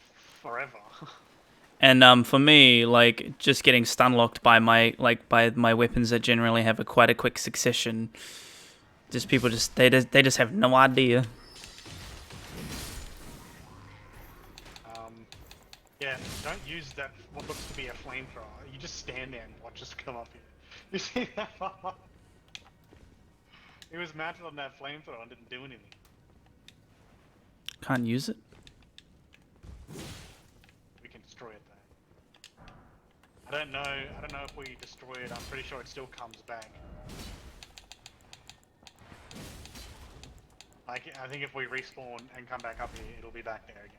forever. for me, like just getting stun locked by my weapons that generally have quite a quick succession. Just people they just have no idea. Yeah, don't use that what looks to be a flamethrower. You just stand there and watch us come up here. You see that? It was mounted on that flamethrower and didn't do anything. Can't use it. We can destroy it though. I don't know if we destroy it. I'm pretty sure it still comes back. Like, I think if we respawn and come back up here, it'll be back there again.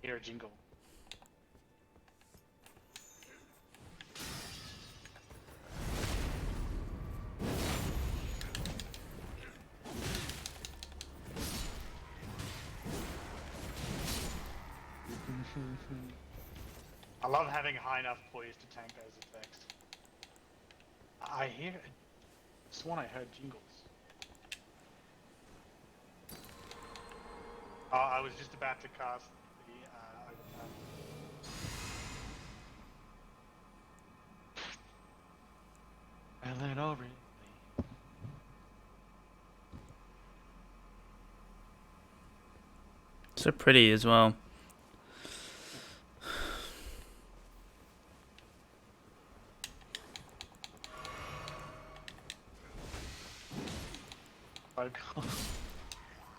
Hear a jingle. I love having high enough poise to tank those effects. I sworn I heard jingles. Oh, I was just about to cast the overtime. Ellen O'Reilly. So pretty as well. Oh god.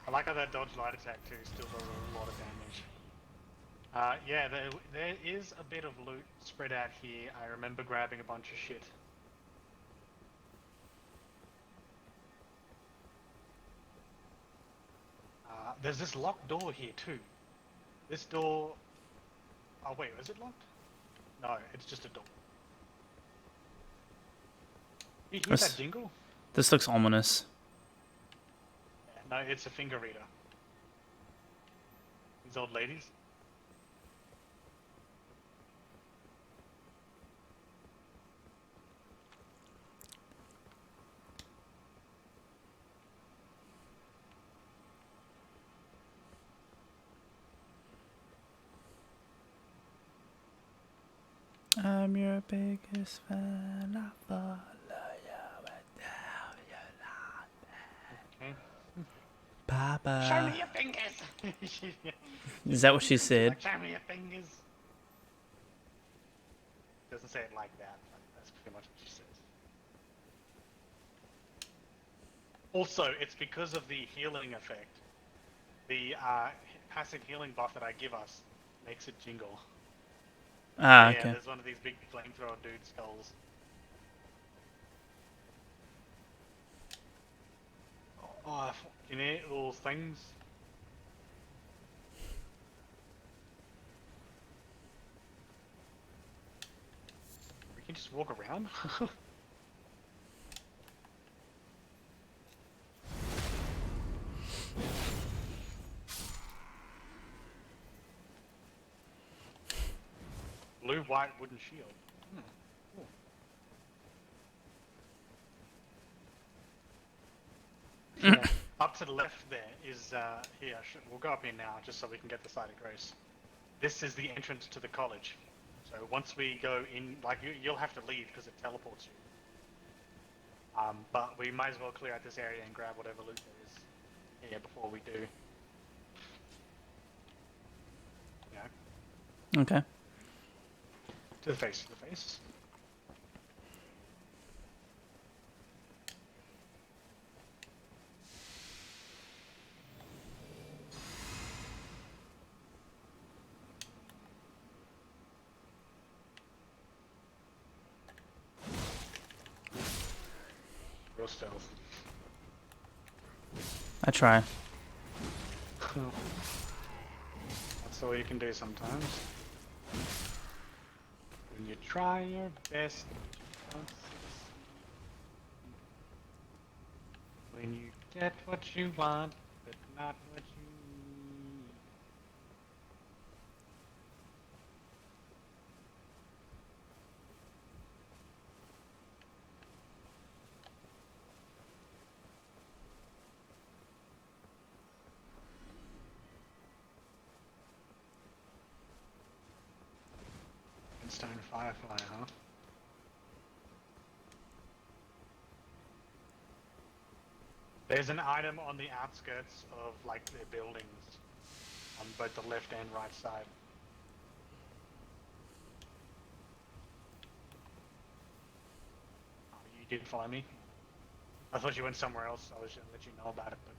I like how that dodge light attack too still does a lot of damage. Yeah, there is a bit of loot spread out here. I remember grabbing a bunch of shit. There's this locked door here too. This door... Oh wait, is it locked? No, it's just a door. You hear that jingle? This looks ominous. No, it's a finger reader. These old ladies. I'm your biggest fan. I follow you without your Okay. Papa. Show me your fingers! Is that what she said? Like, show me your fingers! Doesn't say it like that, but that's pretty much what she says. Also, it's because of the healing effect. The passive healing buff that I give us makes it jingle. Ah, Yeah, okay. there's one of these big flamethrower dude skulls. Oh, fucking hate those things. We can just walk around? Blue, white, wooden shield. Cool. Yeah. Up to the left there is, here, we'll go up here now, just so we can get the site of grace. This is the entrance to the college. So once we go in, like, you'll have to leave because it teleports you. But we might as well clear out this area and grab whatever loot there is here before we do. Yeah. Okay. To the face, to the face. stealth. I try. That's all you can do sometimes. When you try your best, you don't succeed. When you get what you want, but not what you need. Stone Firefly, huh? There's an item on the outskirts of like their buildings on both the left and right side. Oh, you did follow me? I thought you went somewhere else. I was gonna let you know about it, but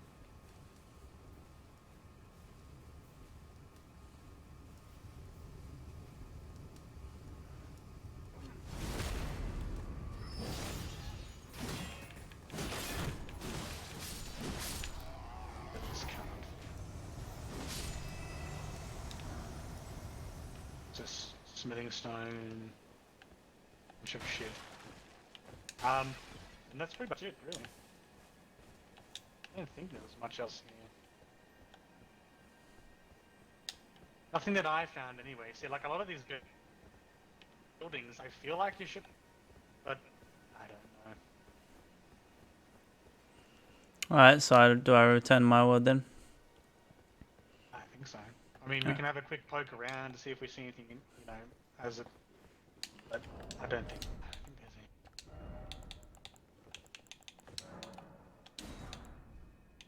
just can't. Just smithing stone, bunch of shit. And that's pretty much it, really. I don't think there was much else here. Nothing that I found anyway. See, like a lot of these buildings, I feel like you should, but I don't know. Alright, so do I return my word then? I think so. I mean, we can have a quick poke around to see if we see anything, you know, as a. But I don't think. I think there's any.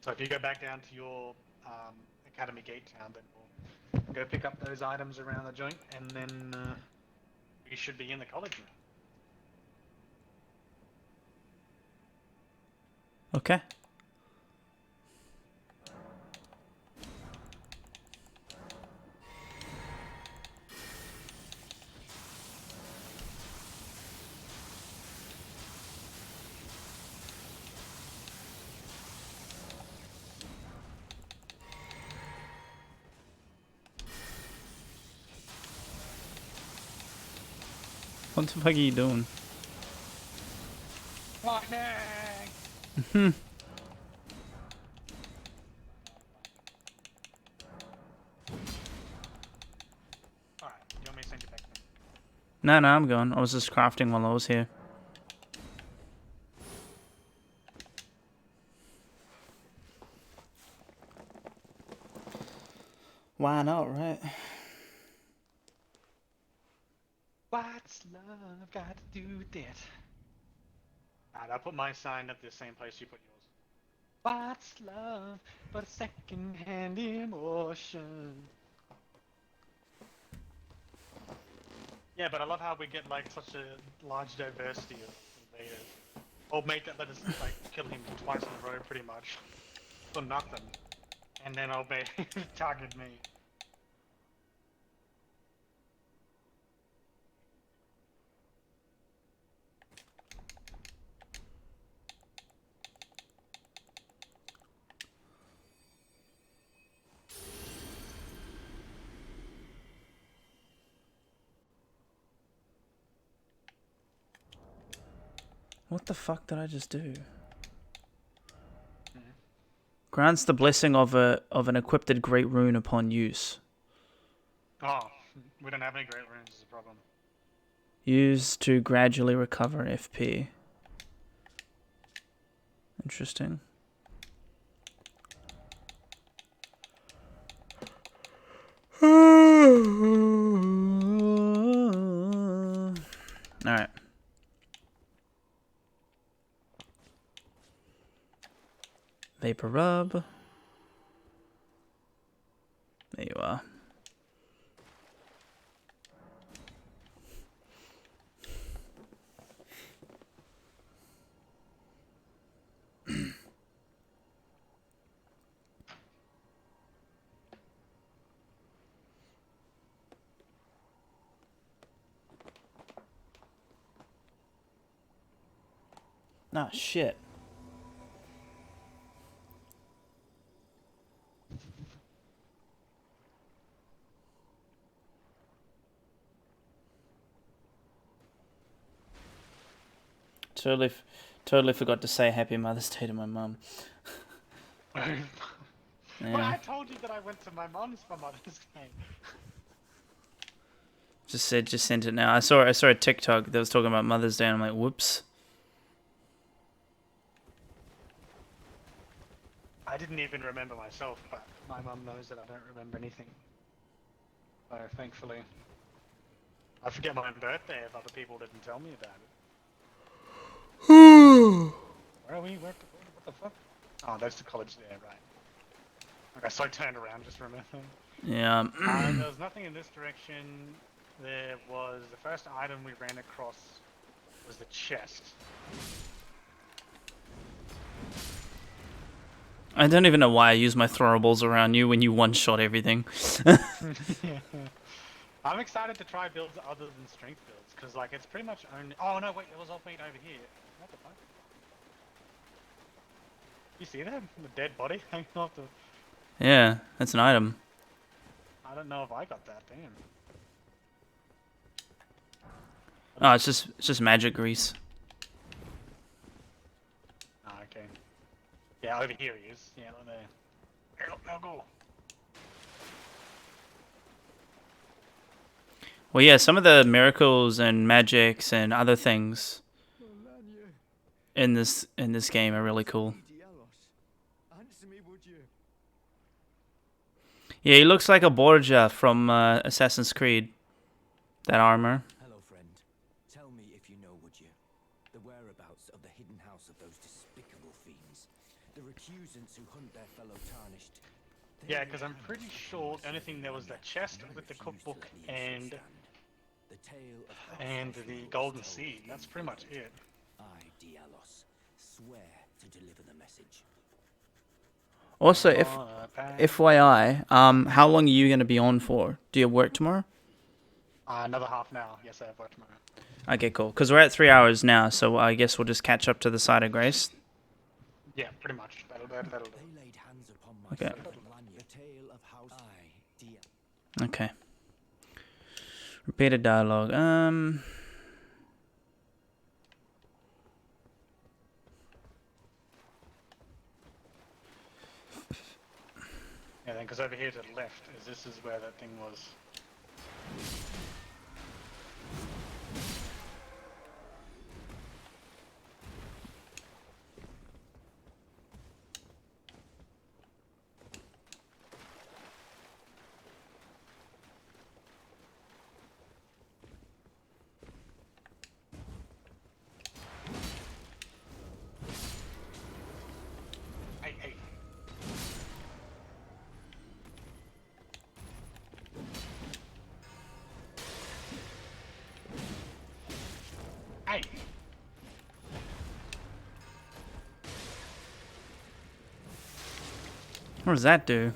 So if you go back down to your Academy Gate town, then we'll go pick up those items around the joint, and then we should be in the college room. Okay. What the fuck are you doing? Lightning! Alright, you want me to send you back then? No, I'm going. I was just crafting while I was here. Why not, right? What's love got to do with it? Alright, I'll put my sign at the same place you put yours. What's love but a second-hand emotion? Yeah, but I love how we get like such a large diversity of invaders. Old mate that let us like kill him twice in a row pretty much. For nothing. And then old mate targeted me. What the fuck did I just do? Grants the blessing of an equipped great rune upon use. Oh, we don't have any great runes is a problem. Used to gradually recover FP. Interesting. Alright. Vapor rub. There you are. Ah, shit. totally forgot to say Happy Mother's Day to my mum. Well, Yeah. I told you that I went to my mom's for Mother's Day. Just sent it now. I saw a TikTok that was talking about Mother's Day, and I'm like, whoops. I didn't even remember myself, but my mum knows that I don't remember anything. So thankfully, I forget my own birthday if other people didn't tell me about it. Where are we? What the fuck? Oh, that's the college there, right? Okay, so I turned around just for a minute. Yeah. There was nothing in this direction. There was the first item we ran across was the chest. I don't even know why I use my throwables around you when you one-shot everything. I'm excited to try builds other than strength builds, because like it's pretty much only. Oh no, wait, there was all meat over here. What the fuck? You see that? The dead body hanging off the. Yeah, that's an item. I don't know if I got that. Damn. Oh, it's just magic grease. Oh, okay. Yeah, over here he is. Yeah, look there. Here, look, now go. Well, yeah, some of the miracles and magics and other things in this game are really cool. Yeah, he looks like a Borgia from Assassin's Creed. That armor. Hello, friend. Tell me if you know, would you? The whereabouts of the hidden house of those despicable fiends. The recusants who hunt their fellow tarnished. Yeah, because I'm pretty sure the only thing there was the chest with the cookbook and the golden seed. That's pretty much it. I, Dialos, swear to deliver the message. Also, if FYI, how long are you gonna be on for? Do you have work tomorrow? Another half an hour. Yes, I have work tomorrow. Okay, cool. Because we're at 3 hours now, so I guess we'll just catch up to the side of Grace. Yeah, pretty much. That'll do. They laid hands upon my Okay. the tale of how I, Okay. Repeated dialogue. Yeah, then because over here to the left this is where that thing was. Hey. Hey. What does that do?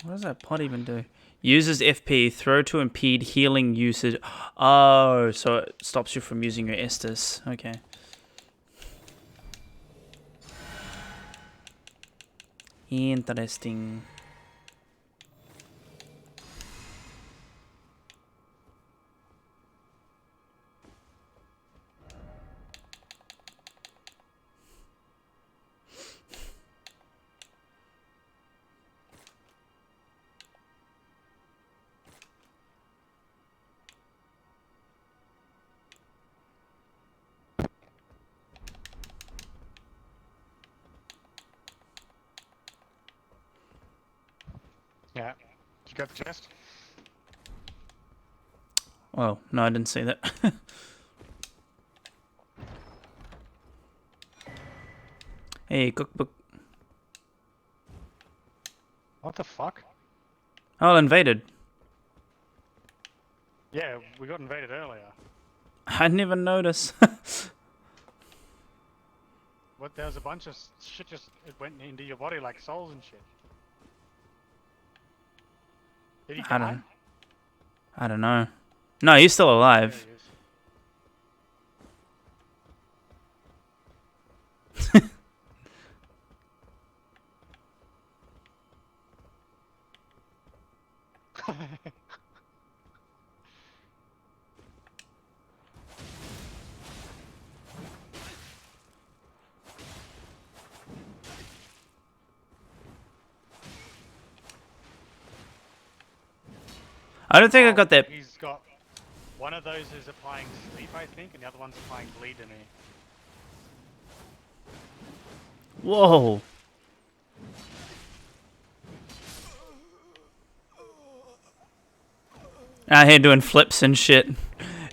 What does that pot even do? Uses FP, throw to impede healing usage. Oh, so it stops you from using your Estus. Okay. Interesting. Yeah. You got the chest? Oh, no, I didn't see that. Hey, cookbook. What the fuck? Oh, invaded. Yeah, we got invaded earlier. I didn't even notice. What? There was a bunch of shit just it went into your body like souls and shit. Did he die? I don't know. No, he's still There alive. he is. I don't think I got that. He's got one of those is applying sleep, I think, and the other one's applying bleed to me. Whoa. Out here doing flips and shit,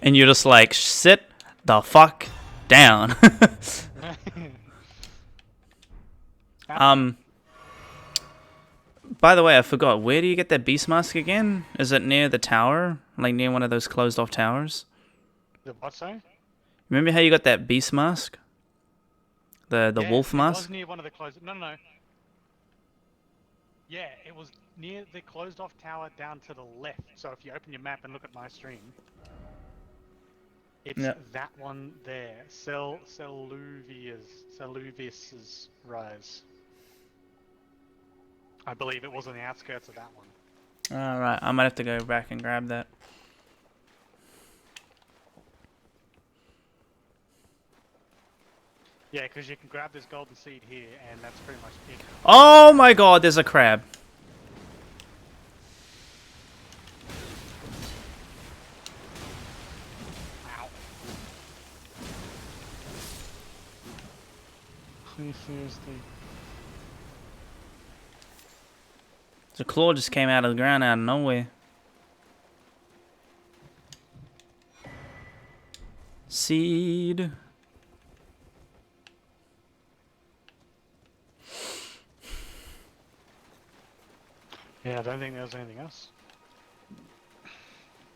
and you're just like, sit the fuck down. By the way, I forgot. Where do you get that beast mask again? Is it near the tower? Like near one of those closed off towers? The what, sorry? Remember how you got that beast mask? The Yeah, wolf It mask? was near one of the closed. No. Yeah, it was near the closed off tower down to the left. So if you open your map and look at my stream, it's Yeah. that one there. Celuvius's Rise. I believe it was on the outskirts of that one. Alright, I might have to go back and grab that. Yeah, because you can grab this golden seed here, and that's pretty much it. Oh my god, there's a crab. Ow. Seriously. The claw just came out of the ground out of nowhere. Seed. Yeah, I don't think there was anything else.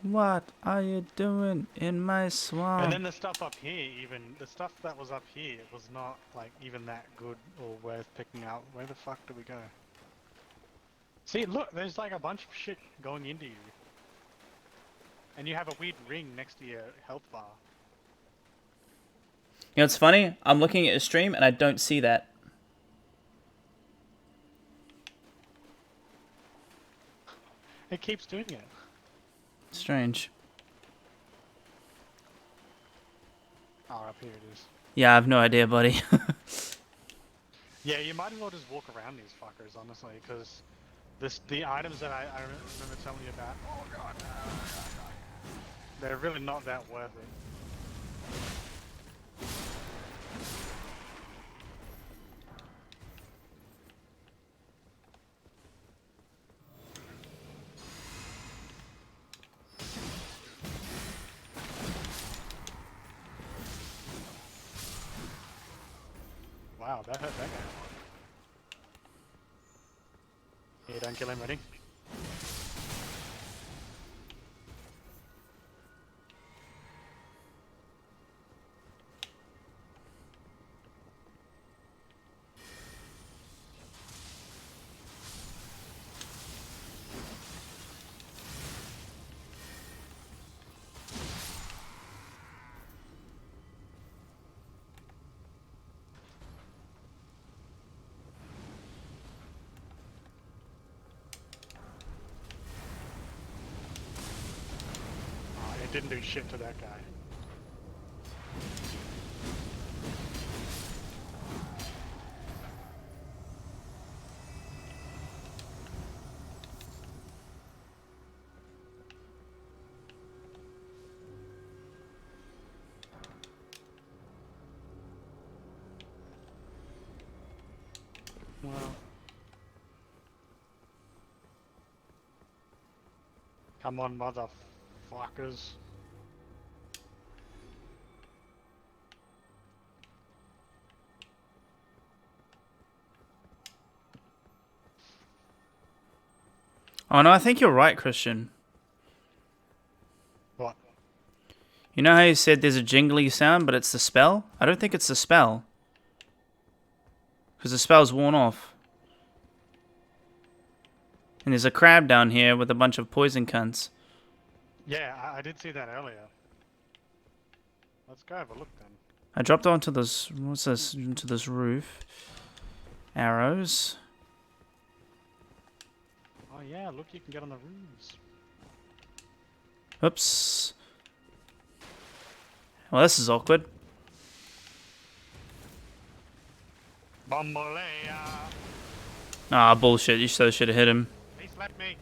What are you doing in my swamp? And then the stuff up here, even the stuff that was up here was not like even that good or worth picking out. Where the fuck do we go? See, look, there's like a bunch of shit going into you. And you have a weird ring next to your health bar. You know what's funny? I'm looking at your stream and I don't see that. It keeps doing it. Strange. Oh, up here it is. Yeah, I have no idea, buddy. Yeah, you might as well just walk around these fuckers, honestly, because the items that I remember telling you about, oh god, they're really not that worth it. Wow, that hurt that guy a lot. Yeah, don't kill him, ready? Oh, it didn't do shit to that guy. Well. Come on, motherfuckers. Oh no, I think you're right, Christian. What? You know how you said there's a jingly sound, but it's the spell? I don't think it's the spell. Because the spell's worn off. And there's a crab down here with a bunch of poison cunts. Yeah, I did see that earlier. Let's go have a look then. I dropped onto this, what's this, into this roof. Arrows. Oh yeah, look, you can get on the roofs. Oops. Well, this is awkward. Bambolea! Ah, bullshit. You so should have hit him. He slapped me!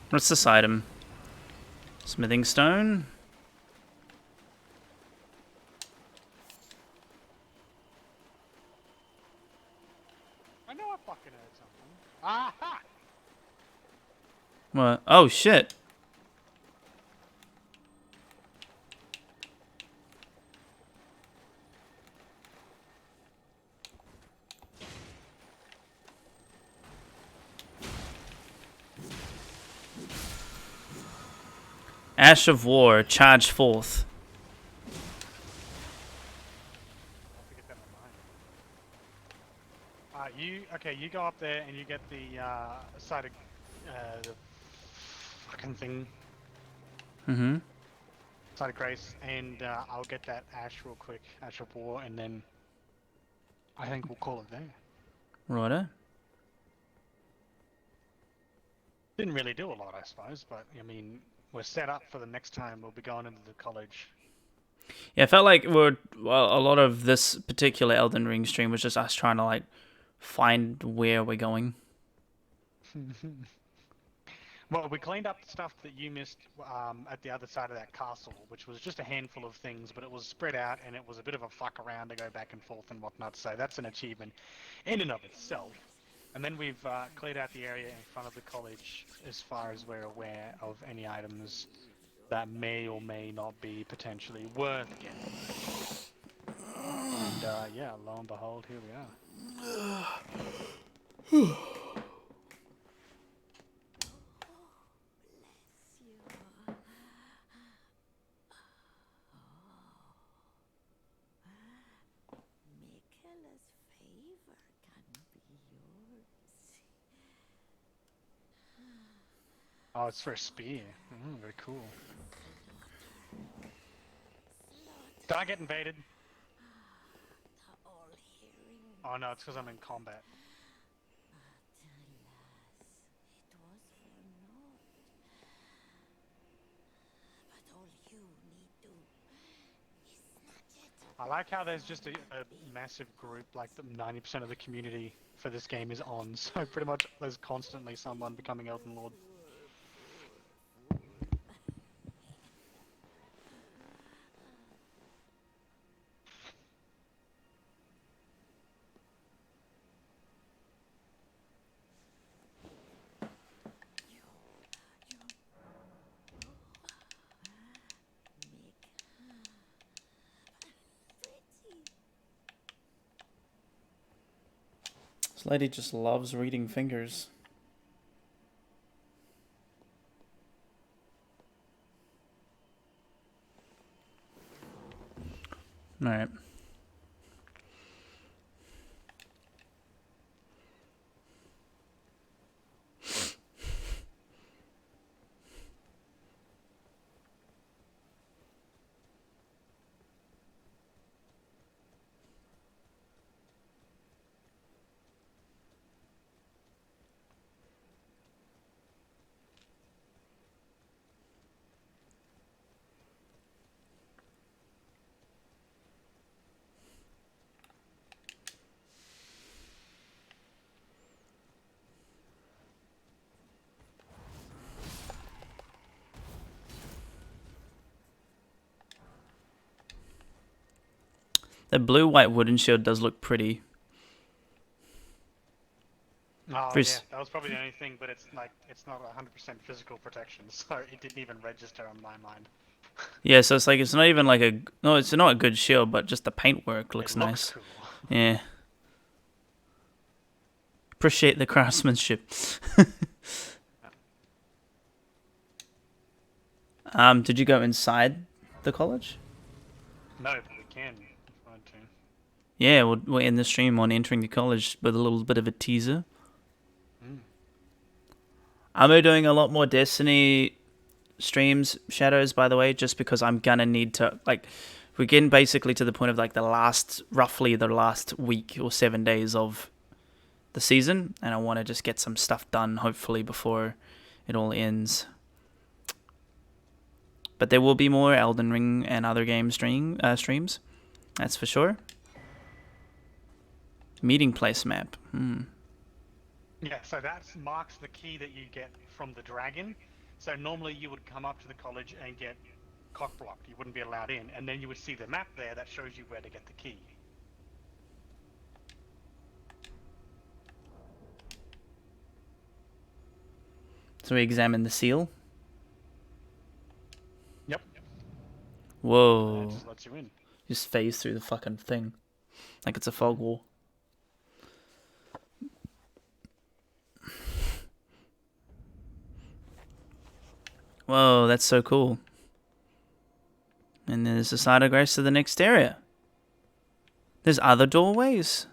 What's this item? Smithing stone. I know I fucking heard something. Aha! What? Oh shit. Ash of War, charge forth. I'll have to get that in mind. You go up there and you get the side of the fucking thing, Mm-hmm. side of grace, and I'll get that ash real quick, ash of war, and then I think we'll call it there. Righto. Didn't really do a lot, I suppose, but I mean, we're set up for the next time we'll be going into the college. Yeah, I felt like a lot of this particular Elden Ring stream was just us trying to like find where we're going. Well, we cleaned up the stuff that you missed at the other side of that castle, which was just a handful of things, but it was spread out and it was a bit of a fuck around to go back and forth and whatnot, so that's an achievement in and of itself. And then we've cleared out the area in front of the college as far as we're aware of any items that may or may not be potentially worth getting. And yeah, lo and behold, here we are. Michaela's favor can be yours. Oh, it's for a spear. Very cool. Did I get invaded? All hearing, Oh no, it's because I'm in combat. it was for naught. But all you need do is snatch it. I like how there's just a massive group, like the 90% of the community for this game is on, so pretty much there's constantly someone becoming Elden Lord. This lady just loves reading fingers. Alright. The blue-white wooden shield does look pretty. Oh For yeah, s- that was probably the only thing, but it's like, it's not 100% physical protection, so it didn't even register on my mind. Yeah, so it's like it's not even like a no, it's not a good shield, but just the paintwork looks It looks nice. cool. Yeah. Appreciate the craftsmanship. Did you go inside the college? No, but we can if we want to. Yeah, we'll end the stream on entering the college with a little bit of a teaser. I'm doing a lot more Destiny streams, Shadows, by the way, just because I'm gonna need to, like, we're getting basically to the point of, like, roughly the last week or 7 days of the season, and I want to just get some stuff done, hopefully, before it all ends. But there will be more Elden Ring and other game streams, that's for sure. Meeting place map. Yeah, so that marks the key that you get from the dragon, So normally you would come up to the college and get cock blocked. You wouldn't be allowed in, and then you would see the map there that shows you where to get the key. So we examine the seal. Yep. And Whoa. it just lets you in. Just phase through the fucking thing. Like it's a fog wall. Whoa, that's so cool. And there's a side of grace to the next area. There's other doorways.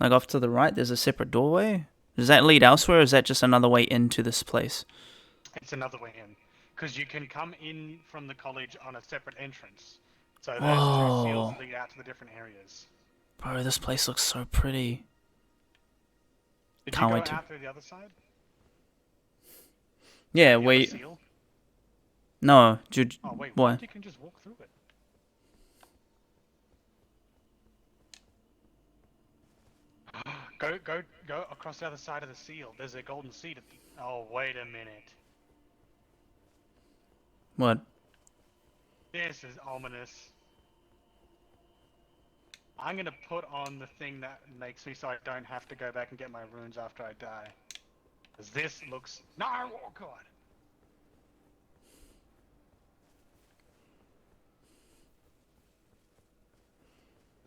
Like off to the right, there's a separate doorway. Does that lead elsewhere, or is that just another way into this place? It's another way in, because you can come in from the college on a separate entrance. So those Whoa. two seals lead out to the different areas. Bro, this place looks so pretty. Did Can't you wait go to- out through the other side? Yeah, The other wait. seal? No, dude. Oh wait, What? what? You can just walk through it. Go across the other side of the seal. There's a golden seed. Oh, wait a minute. What? This is ominous. I'm gonna put on the thing that makes me so I don't have to go back and get my runes after I die. 'Cause this looks... No! Oh god!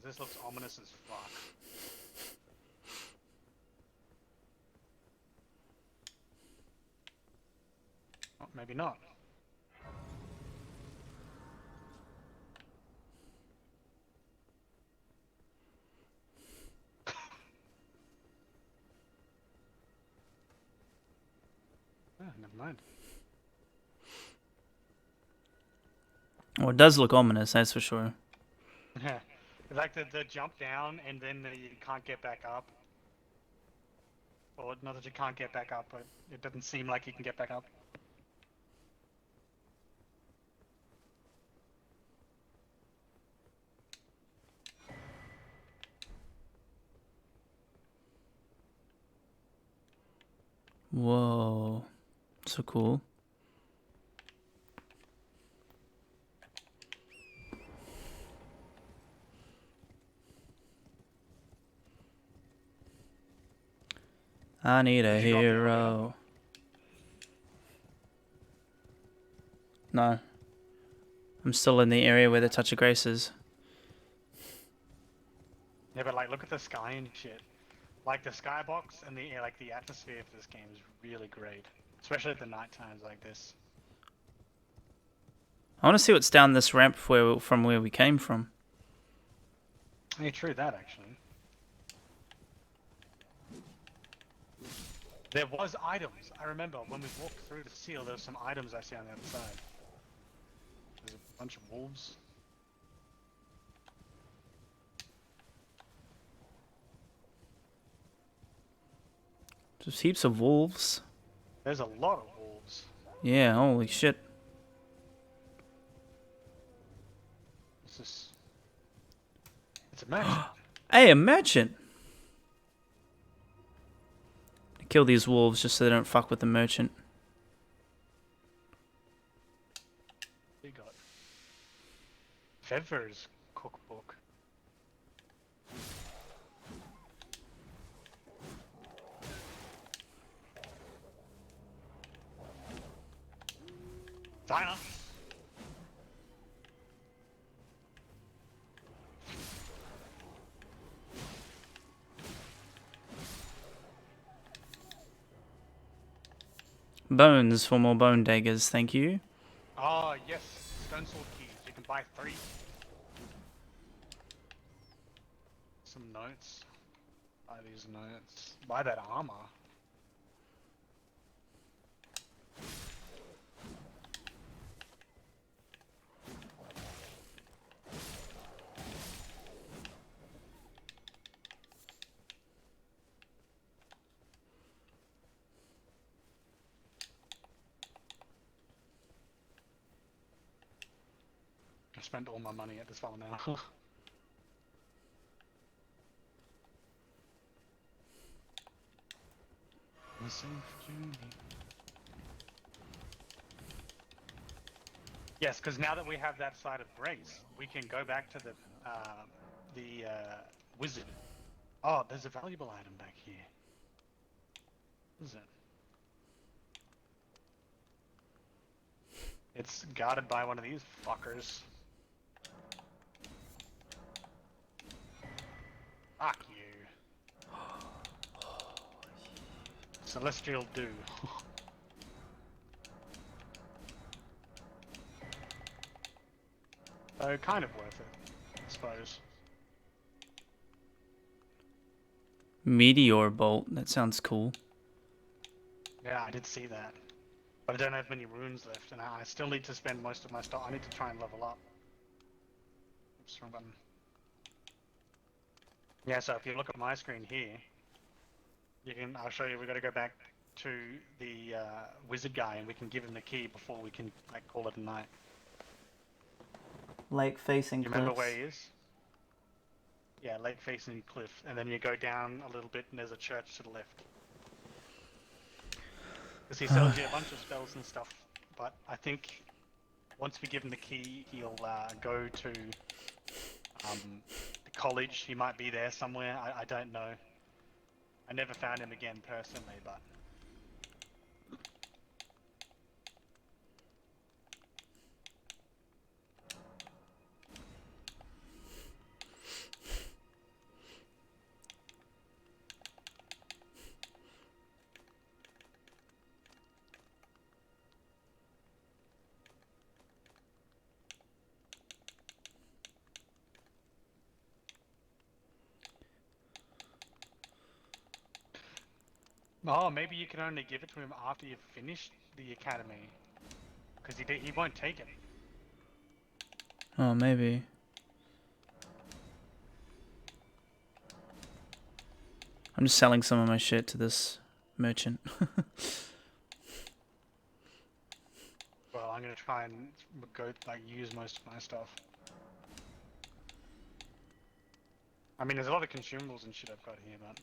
This looks ominous as fuck. Oh, maybe not. Oh, never mind. Oh, it does look ominous, that's for sure. Yeah. Like the jump down and then you can't get back up. Or not that you can't get back up, but it doesn't seem like you can get back up. Whoa. So cool. I need a Did you drop the hero. No. I'm still in the area where the touch of grace is. Yeah, but like look at the sky and shit. Like the skybox and the like the atmosphere for this game is really great. Especially at the night times like this. I want to see what's down this ramp from where we came from. Yeah, true that actually. There was items. I remember when we walked through the seal, there was some items I see on the other side. There's a bunch of wolves. Just heaps of wolves. There's a lot of wolves. Yeah, holy shit. It's just... It's a merchant. Hey, a merchant! Kill these wolves just so they don't fuck with the merchant. We got Fever's cookbook. Diner. Bones for more bone daggers, thank you. Oh yes, stone sword keys. You can buy 3. Some notes. Buy these notes. Buy that armor. I spent all my money at this farm now. A safe journey. Yes, because now that we have that side of grace, we can go back to the wizard. Oh, there's a valuable item back here. What is it? It's guarded by one of these fuckers. Fuck you. Celestial Dew. So kind of worth it, I suppose. Meteor bolt. That sounds cool. Yeah, I did see that. But I don't have many runes left, and I still need to spend most of my stuff. I need to try and level up. Oops, wrong button. Yeah, so if you look at my screen here, you can. I'll show you. We got to go back to the wizard guy, and we can give him the key before we can like call it a night. Lake facing You cliffs. remember where he is? Yeah, lake facing cliff, and then you go down a little bit, and there's a church to the left. Because he sells you a bunch of spells and stuff, but I think once we give him the key, he'll go to the college. He might be there somewhere. I don't know. I never found him again personally, but. Oh, maybe you can only give it to him after you've finished the academy. Because he won't take it. Oh, maybe. I'm just selling some of my shit to this merchant. Well, I'm gonna try and go, like, use most of my stuff. I mean, there's a lot of consumables and shit I've got here, but...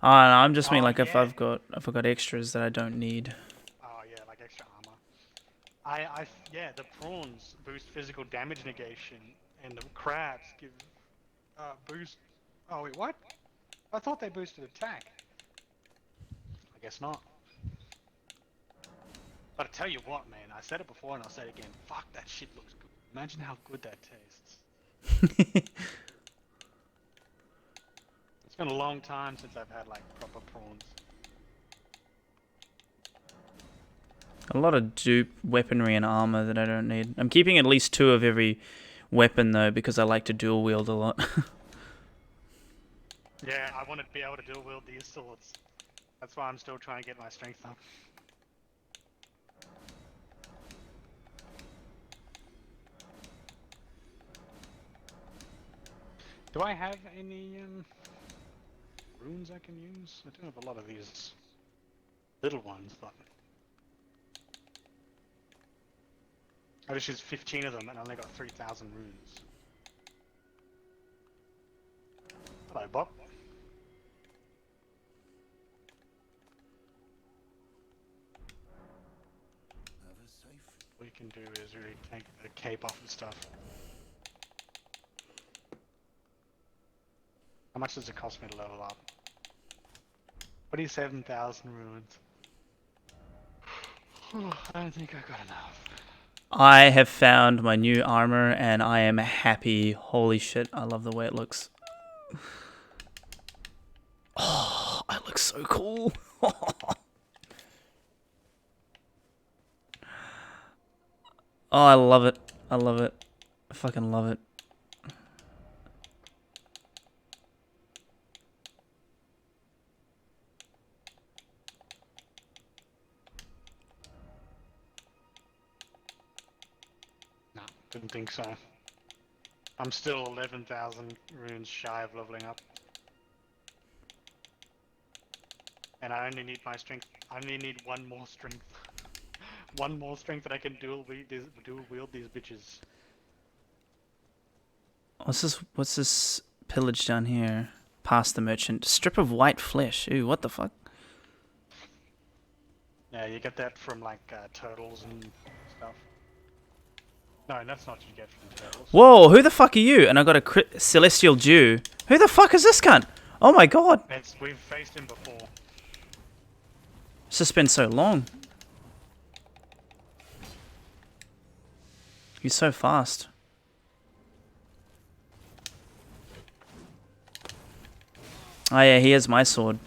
Oh, no, I'm just mean like if yeah. I've got extras that I don't need. Oh, yeah, like extra armor. Yeah, the prawns boost physical damage negation, and the crabs give, boost... Oh, wait, what? I thought they boosted attack. I guess not. But I tell you what, man, I said it before and I'll say it again. Fuck, that shit looks good. Imagine how good that tastes. It's been a long time since I've had, like, proper prawns. A lot of dupe weaponry and armor that I don't need. I'm keeping at least 2 of every weapon though because I like to dual wield a lot. Yeah, I want to be able to dual wield these swords. That's why I'm still trying to get my strength up. Do I have any runes I can use? I do have a lot of these little ones, but I just used 15 of them and I only got 3,000 runes. Hello, Bob. What you can do is really take the cape off and stuff. How much does it cost me to level up? 27,000 runes. I don't think I got enough. I have found my new armor and I am happy. Holy shit, I love the way it looks. Oh, I look so cool. Oh, I love it. I love it. I fucking love it. No, didn't think so. I'm still 11,000 runes shy of leveling up. And I only need my strength. I only need 1 more strength. 1 more strength that I can dual wield these bitches. What's this pillage down here? Past the merchant. Strip of white flesh. Ooh, what the fuck? Yeah, you get that from like turtles and stuff. No, that's not what you get from turtles. Whoa, who the fuck are you? And I got a celestial Jew. Who the fuck is this cunt? Oh my god. We've faced him before. It's just been so long. He's so fast. Oh yeah, he has my sword.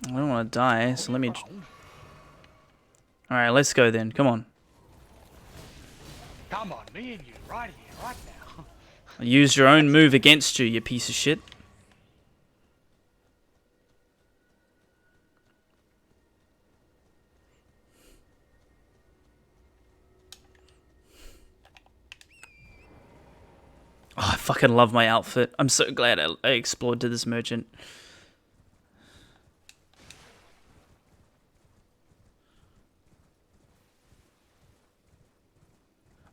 I don't want to die, so let me... Alright, let's go then. Come on. Come on, me and you, right here, right now. Use your own move against you, you piece of shit. Oh, I fucking love my outfit. I'm so glad I explored to this merchant.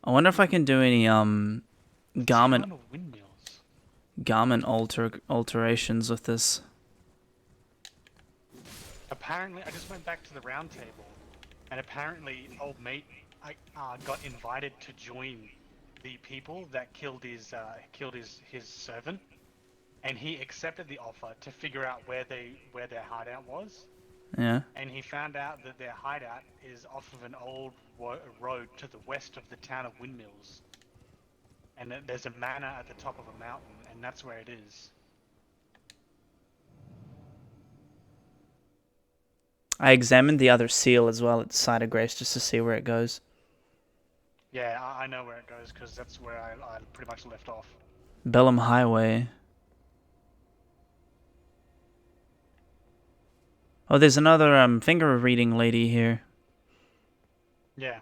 I wonder if I can do any garment Ton of windmills. alterations with this. Apparently, I just went back to the round table, and apparently, old mate got invited to join the people that killed his servant, and he accepted the offer to figure out where their hideout was. Yeah. And he found out that their hideout is off of an old road to the west of the town of Windmills. And that there's a manor at the top of a mountain, and that's where it is. I examined the other seal as well at the site of grace just to see where it goes. Yeah, I know where it goes, because that's where I pretty much left off. Bellum Highway. Oh, there's another finger reading lady here. Yeah.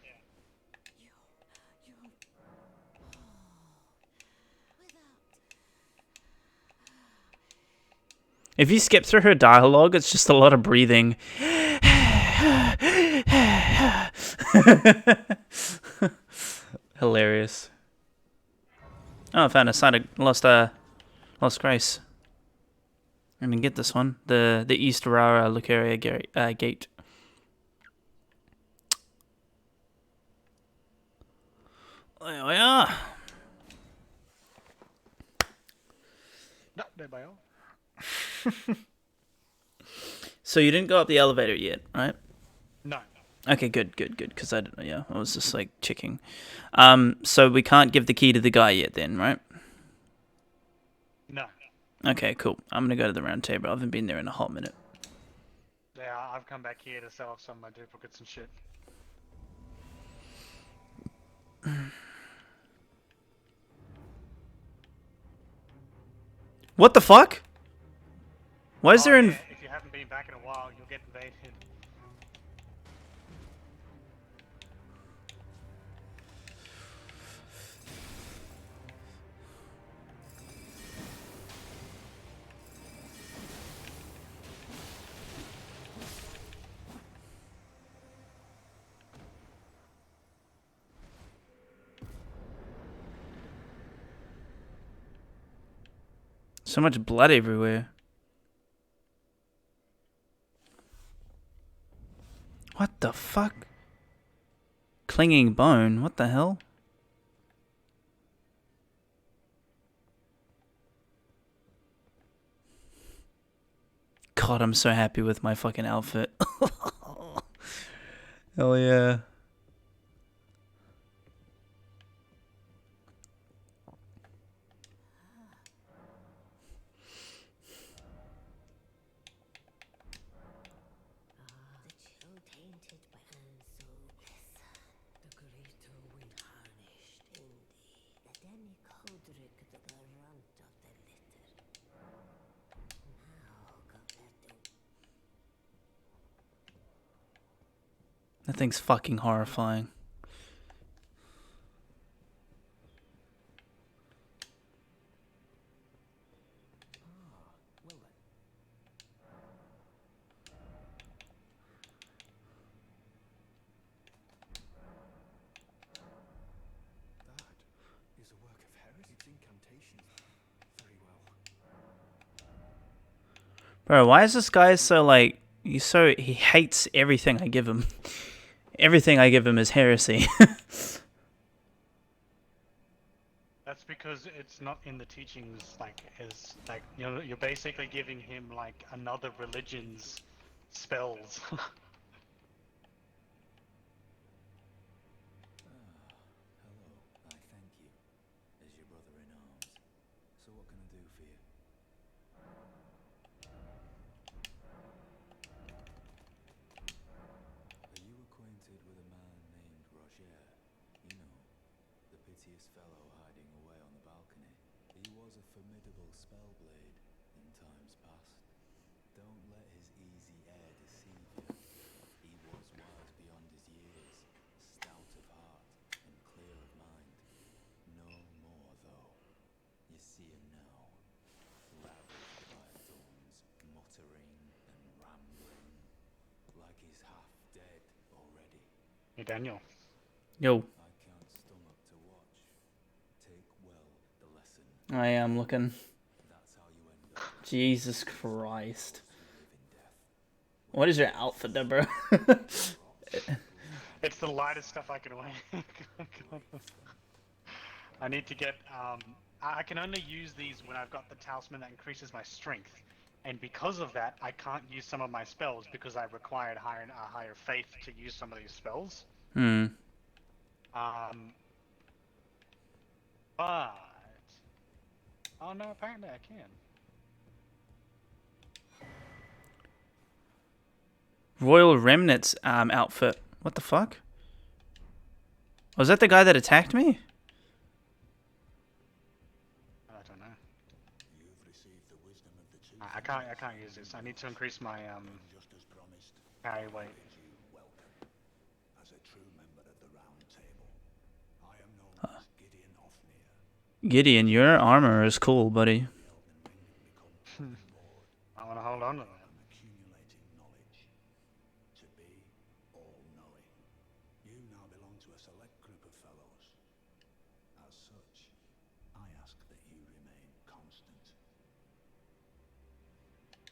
If you skip through her dialogue, it's just a lot of breathing. Hilarious. Oh, I found a site of lost grace. I'm gonna get this one. The East Rara Lucaria gate. There we are. No, there by all. So you didn't go up the elevator yet, right? No. Okay, good. Because I was just like checking. So we can't give the key to the guy yet, then, right? No. Okay, cool. I'm gonna go to the round table. I haven't been there in a hot minute. Yeah, I've come back here to sell off some of my duplicates and shit. What the fuck? Why is there Yeah, an... if you haven't been back in a while, you'll get invaded. So much blood everywhere. What the fuck? Clinging bone? What the hell? God, I'm so happy with my fucking outfit. Hell yeah. The chill tainted by and so listen. The greater wind harnished in thee. The demi codric the garant of the litter. Now Gobletto. That thing's fucking horrifying. Well then. That is a work of heresy. Its incantations very Bro, why is this guy so like he hates everything I give him. Everything I give him is heresy. That's because it's not in the teachings. Like, is like you're basically giving him like another religion's spells. Hello, I thank you. As your brother in arms. So what can I do for you? Are you acquainted with a man named Roger? You know, the piteous fellow hiding away on the balcony. He was a formidable spellblade in times past. Don't let his easy air deceive you. He was wise beyond his years, stout of heart and clear of mind. No more, though. You see him now, ravaged by thorns, muttering and rambling, like he's half dead already. Hey, Daniel. Yo, I can't stomach to watch. Take well the lesson. I am looking. That's how you end up. Jesus Christ. Those who live in death. What is your outfit there, bro? It's the lightest stuff I can wear. I need to get. I can only use these when I've got the talisman that increases my strength, and because of that, I can't use some of my spells because I required a higher faith to use some of these spells. Hmm. But oh no, apparently I can. Royal Remnants outfit. What the fuck? Was that the guy that attacked me? I don't know. You've received the wisdom of the chief. I can't use this. I need to increase my Just as promised. carry weight. Bid you welcome. As a true member of the Round Table, I am known as Gideon Ofnir. Gideon, your armor is cool, buddy. The Elden Ring and become Lord. I want to hold on to that. I'm accumulating knowledge. To be all-knowing. You now belong to a select group of fellows. As such, I ask that you remain constant.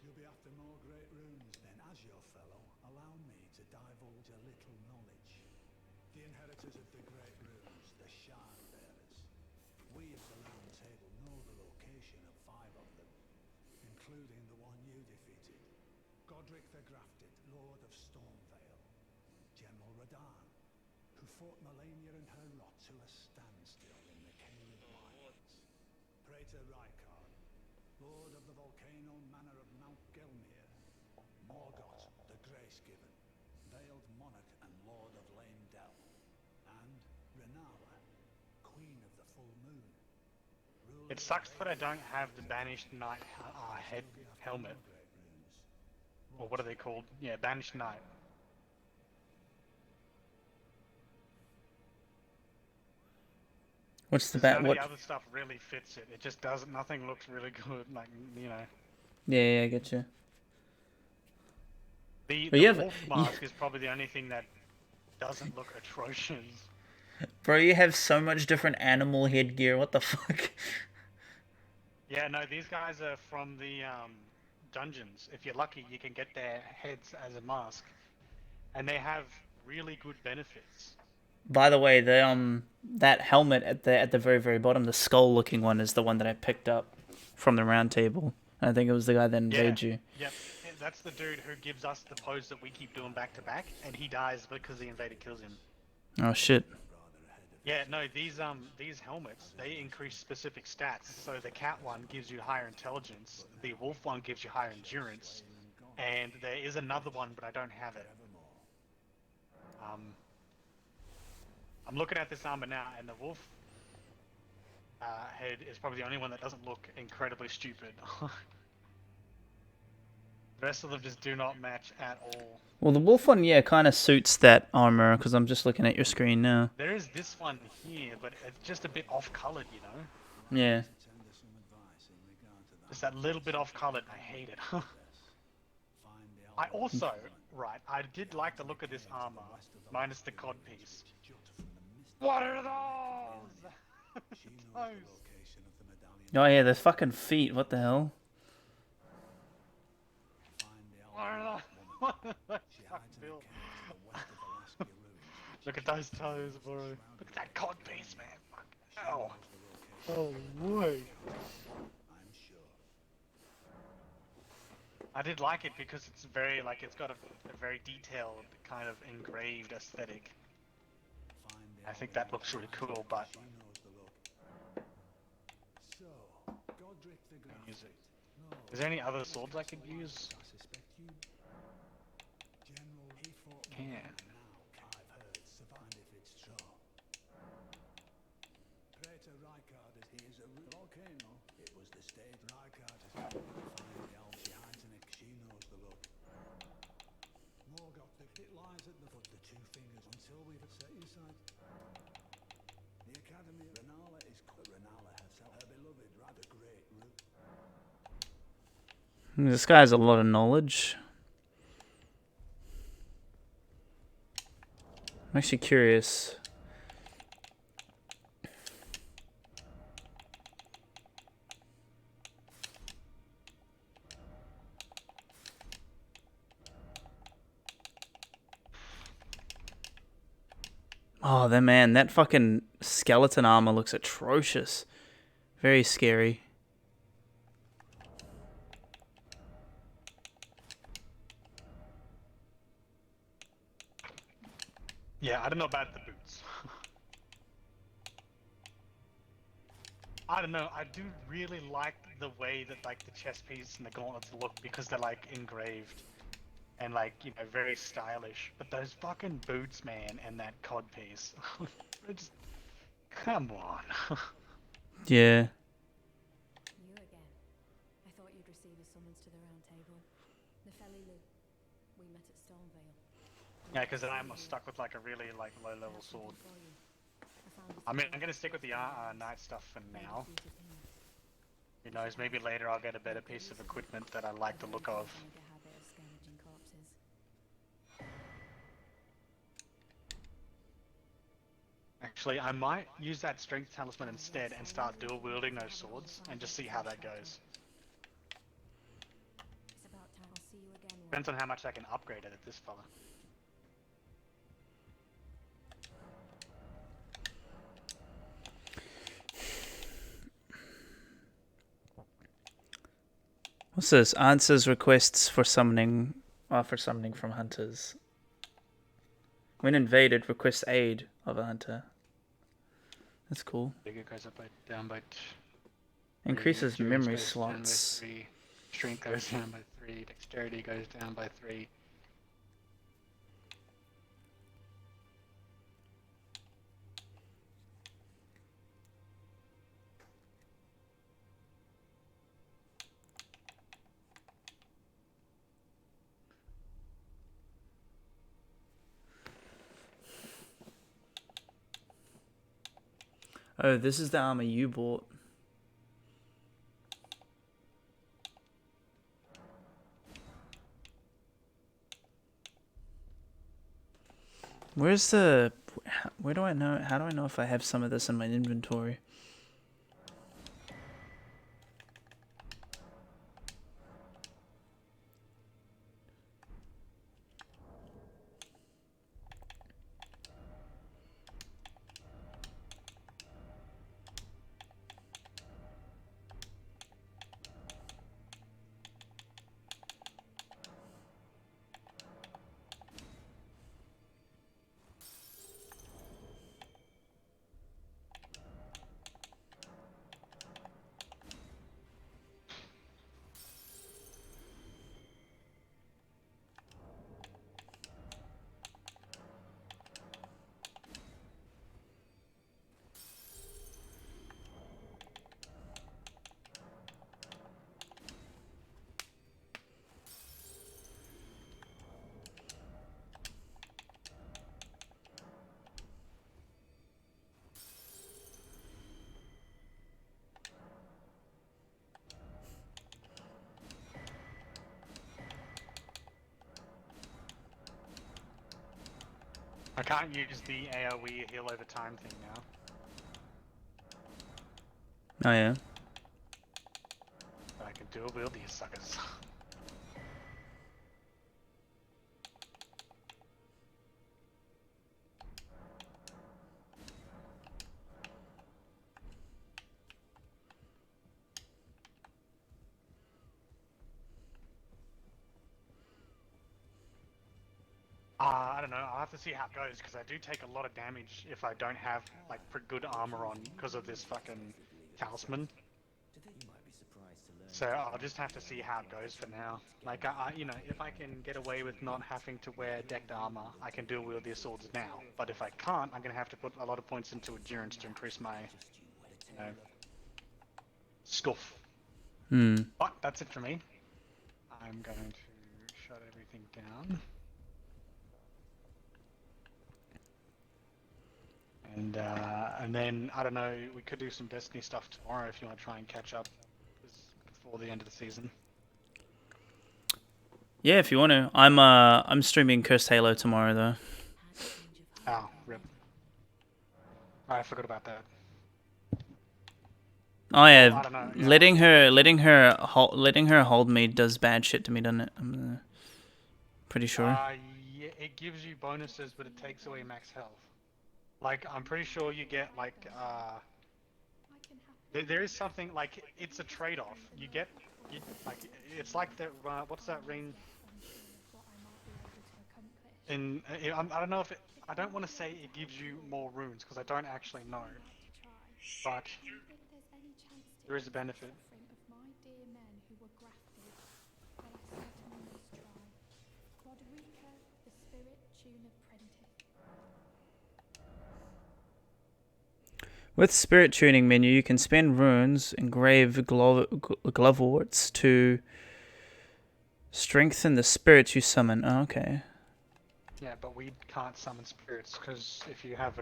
You'll be after more great runes, then as your fellow, allow me to divulge a little knowledge. The inheritors of the great runes, the Shard Bearers. We of the Round Table know the location of 5 of them, including the one you defeated. Godric the Grafted, Lord of Stormvale. General Radahn, who fought Melania and her lot to a standstill in the Caelid Wilds. Praetor Rykard, Lord of the volcano manor of Mount Gelmir. Morgoth, the Grace-Given, Veiled Monarch and Lord of Leyndell. And Renala, Queen of the Full Moon. It sucks that I don't have the Banished Knight head helmet. Or what are they called? Yeah, Banished Knight. What's the None bat? of What? the other stuff really fits it. It just doesn't. Nothing looks really good. Like Yeah, I get you. The But you have- wolf mask is probably the only thing that doesn't look atrocious. Bro, you have so much different animal headgear. What the fuck? Yeah, no, these guys are from the dungeons. If you're lucky, you can get their heads as a mask, and they have really good benefits. By the way, the that helmet at the very bottom, the skull looking one, is the one that I picked up from the round table. I think it was the guy that invaded you. Yep, that's the dude who gives us the pose that we keep doing back to back, and he dies because the invader kills him. Oh shit. Yeah, no, these helmets, they increase specific stats. So the cat one gives you higher intelligence, the wolf one gives you higher endurance, and there is another one, but I don't have it. I'm looking at this armor now, and the wolf head is probably the only one that doesn't look incredibly stupid. The rest of them just do not match at all. Well, the wolf one, yeah, kind of suits that armor, because I'm just looking at your screen now. There is this one here, but it's just a bit off-colored, you know? Yeah. Just that little bit off-colored, I hate it. I also, right, I did like the look of this armor, minus the cod piece. What are those? Oh yeah, the fucking feet. What the hell? She Fuck hides in a Bill. cave to the west of the Laskia ruins, which Look is at those just toes, north bro. of the Look surrounding at that cod piece, man. Fuck. She Ow. knows the location Oh, of the boy. I'm sure. I did like it because it's very, like, it's got a very detailed, kind of engraved aesthetic. Find the I think alley that out looks really behind cool, it, but she knows the look. So, Godric the use it. Graphic. No, Is there any what other swords I could castle lies use? it? I suspect you. General, he fought Can. now, I've heard. Survived if it's true. Praetor Rykard is he is a volcano. It was the state Rykard is find the elf. She hides in it. She knows the look. Morgoth, it lies at the foot. The two fingers until we've set your sight. The Academy of Renala is Renala herself, her beloved, rather great root. This guy has a lot of knowledge. I'm actually curious. Oh, that fucking skeleton armor looks atrocious. Very scary. Yeah, I don't know about the boots. I don't know, I do really like the way that, like, the chest piece and the gauntlets look because they're, like, engraved and, like, you know, very stylish. But those fucking boots, man, and that cod piece. It's... Come on. Yeah. You again. I thought you'd receive a summons to the round table. Nefeli, we met at Stormvale. Yeah, because then I'm stuck with, like, a really, like, low-level sword. I mean, I'm gonna stick with the knight stuff for now. Who knows, maybe later I'll get a better piece of equipment that I like the look of. Actually, I might use that strength talisman instead and start dual wielding those swords and just see how that goes. It's about time. I'll see you again. Depends on how much I can upgrade it at this fella. What's this? Answers requests for summoning from hunters. When invaded, request aid of a hunter. That's cool. Vigor goes up by, down by Increases 3, memory goes down by slots. 3, strength goes down by 3, dexterity goes down by 3. Oh, this is the armor you bought. Where's the... Where do I know... How do I know if I have some of this in my inventory? I can't use the AoE heal over time thing now. Oh, yeah. But I can dual wield these suckers. I don't know. I'll have to see how it goes because I do take a lot of damage if I don't have like good armor on because of this fucking talisman. So I'll just have to see how it goes for now. Like you know, if I can get away with not having to wear decked armor, I can dual wield these swords now. But if I can't, I'm gonna have to put a lot of points into endurance to increase my, you know, scuff. But that's it for me. I'm going to shut everything down. And then I don't know. We could do some Destiny stuff tomorrow if you want to try and catch up before the end of the season. Yeah, if you want to. I'm streaming Cursed Halo tomorrow though. Oh, rip. I forgot about that. Oh yeah, Well, I don't know. Yeah. letting her hold me does bad shit to me, doesn't it? I'm pretty sure. Yeah, it gives you bonuses, but it takes away max health. Like, I'm pretty sure you get like there is something like it's a trade-off. You get like it's like the what's that ring? I don't know if I don't want to say it gives you more runes because I don't actually know, but there is a benefit. With spirit tuning menu, you can spend runes, engrave gloveworts to strengthen the spirits you summon. Oh, okay. Yeah, but we can't summon spirits because if you have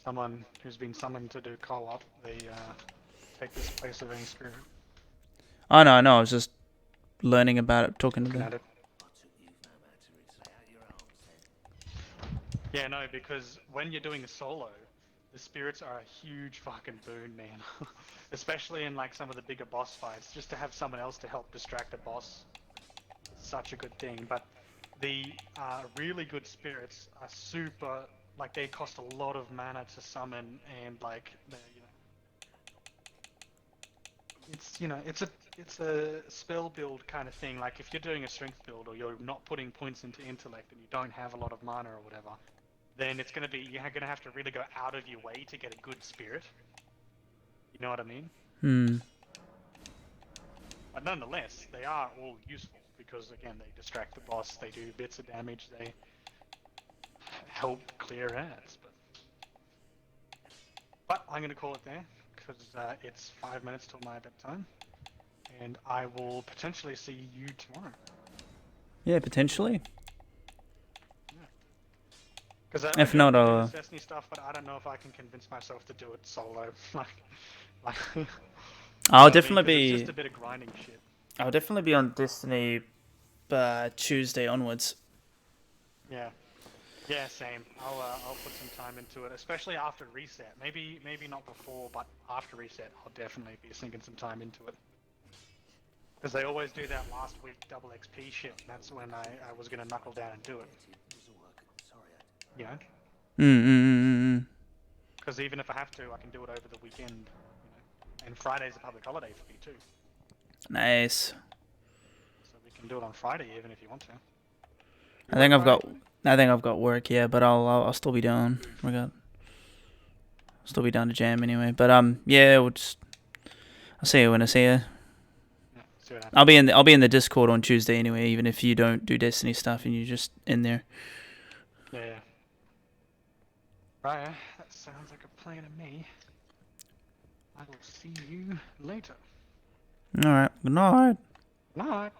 someone who's been summoned to do co-op, they take this place of any spirit. Oh no, I was just learning about it, talking to Looking them. at it. Yeah, no, because when you're doing a solo, the spirits are a huge fucking boon, man. Especially in like some of the bigger boss fights, just to have someone else to help distract a boss is such a good thing. But the really good spirits are super, like they cost a lot of mana to summon, and like it's a spell build kind of thing. Like if you're doing a strength build or you're not putting points into intellect and you don't have a lot of mana or whatever, then it's gonna be you're gonna have to really go out of your way to get a good spirit. You know what I mean? But nonetheless, they are all useful because again, they distract the boss, they do bits of damage, they help clear ads. But I'm gonna call it there because it's 5 minutes till my bedtime, and I will potentially see you tomorrow. Yeah, potentially. Because If I not, do this Destiny stuff, but I don't know if I can convince myself to do it solo. I'll definitely it's just a bit of grinding shit. I'll definitely be on Destiny Tuesday onwards. Yeah. Yeah, same. I'll put some time into it, especially after reset. Maybe not before, but after reset, I'll definitely be sinking some time into it. Because they always do that last week double XP shit, and that's when I was gonna knuckle down and do it. You know? Because even if I have to, I can do it over the weekend. You know, and Friday's a public holiday for me too. Nice. So we can do it on Friday even if you want to. I think I've got work, yeah, but I'll still be down. I'll still be down to jam anyway. But yeah, I'll see you when I see you. Yeah, see what happens. I'll be in the Discord on Tuesday anyway, even if you don't do Destiny stuff and you're just in there. Yeah. Right, that sounds like a plan to me. I will see you later. Alright, good night. Night.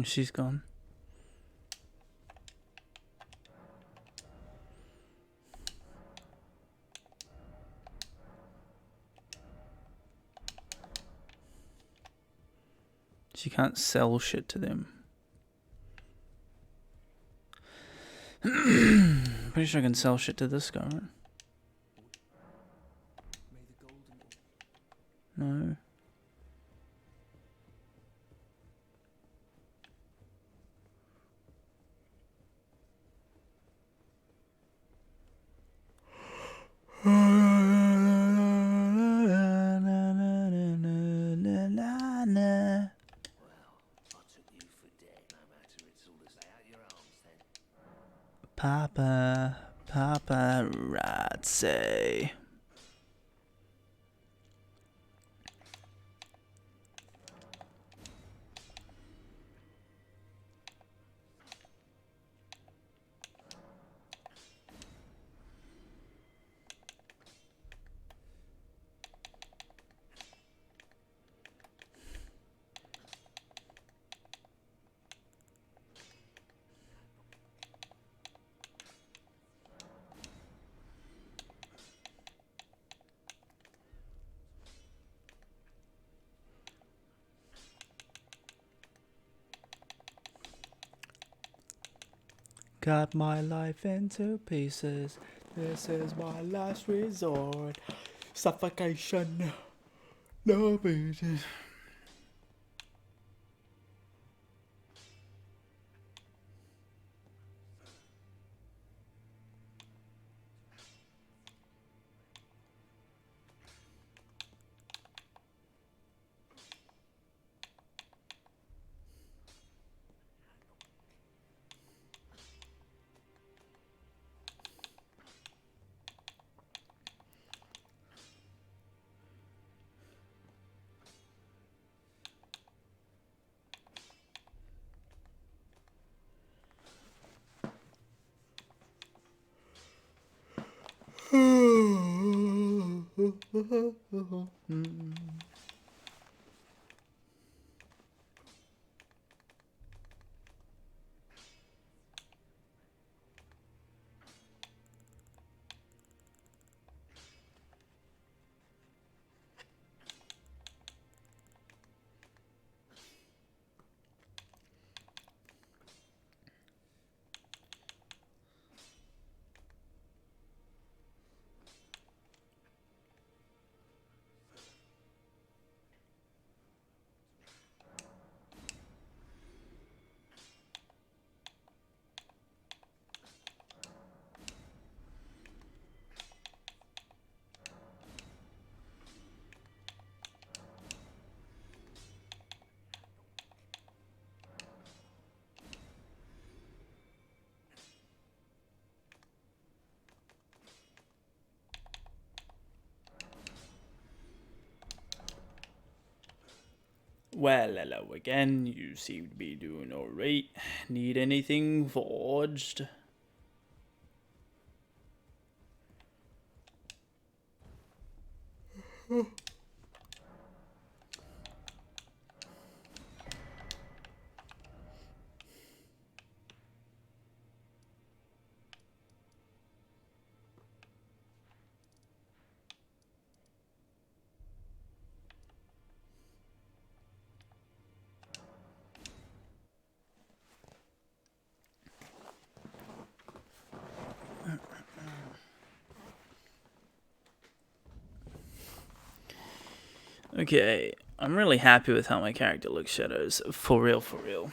She's gone. She can't sell shit to them. Pretty sure I can sell shit to this guy, right? May the golden No. Paparazzi. Cut my life into pieces. This is my last resort. Suffocation. No pieces. Well, hello again. You seem to be doing alright. Need anything forged? Okay, I'm really happy with how my character looks, Shadows. For real, for real.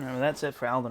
Well, that's it for Elden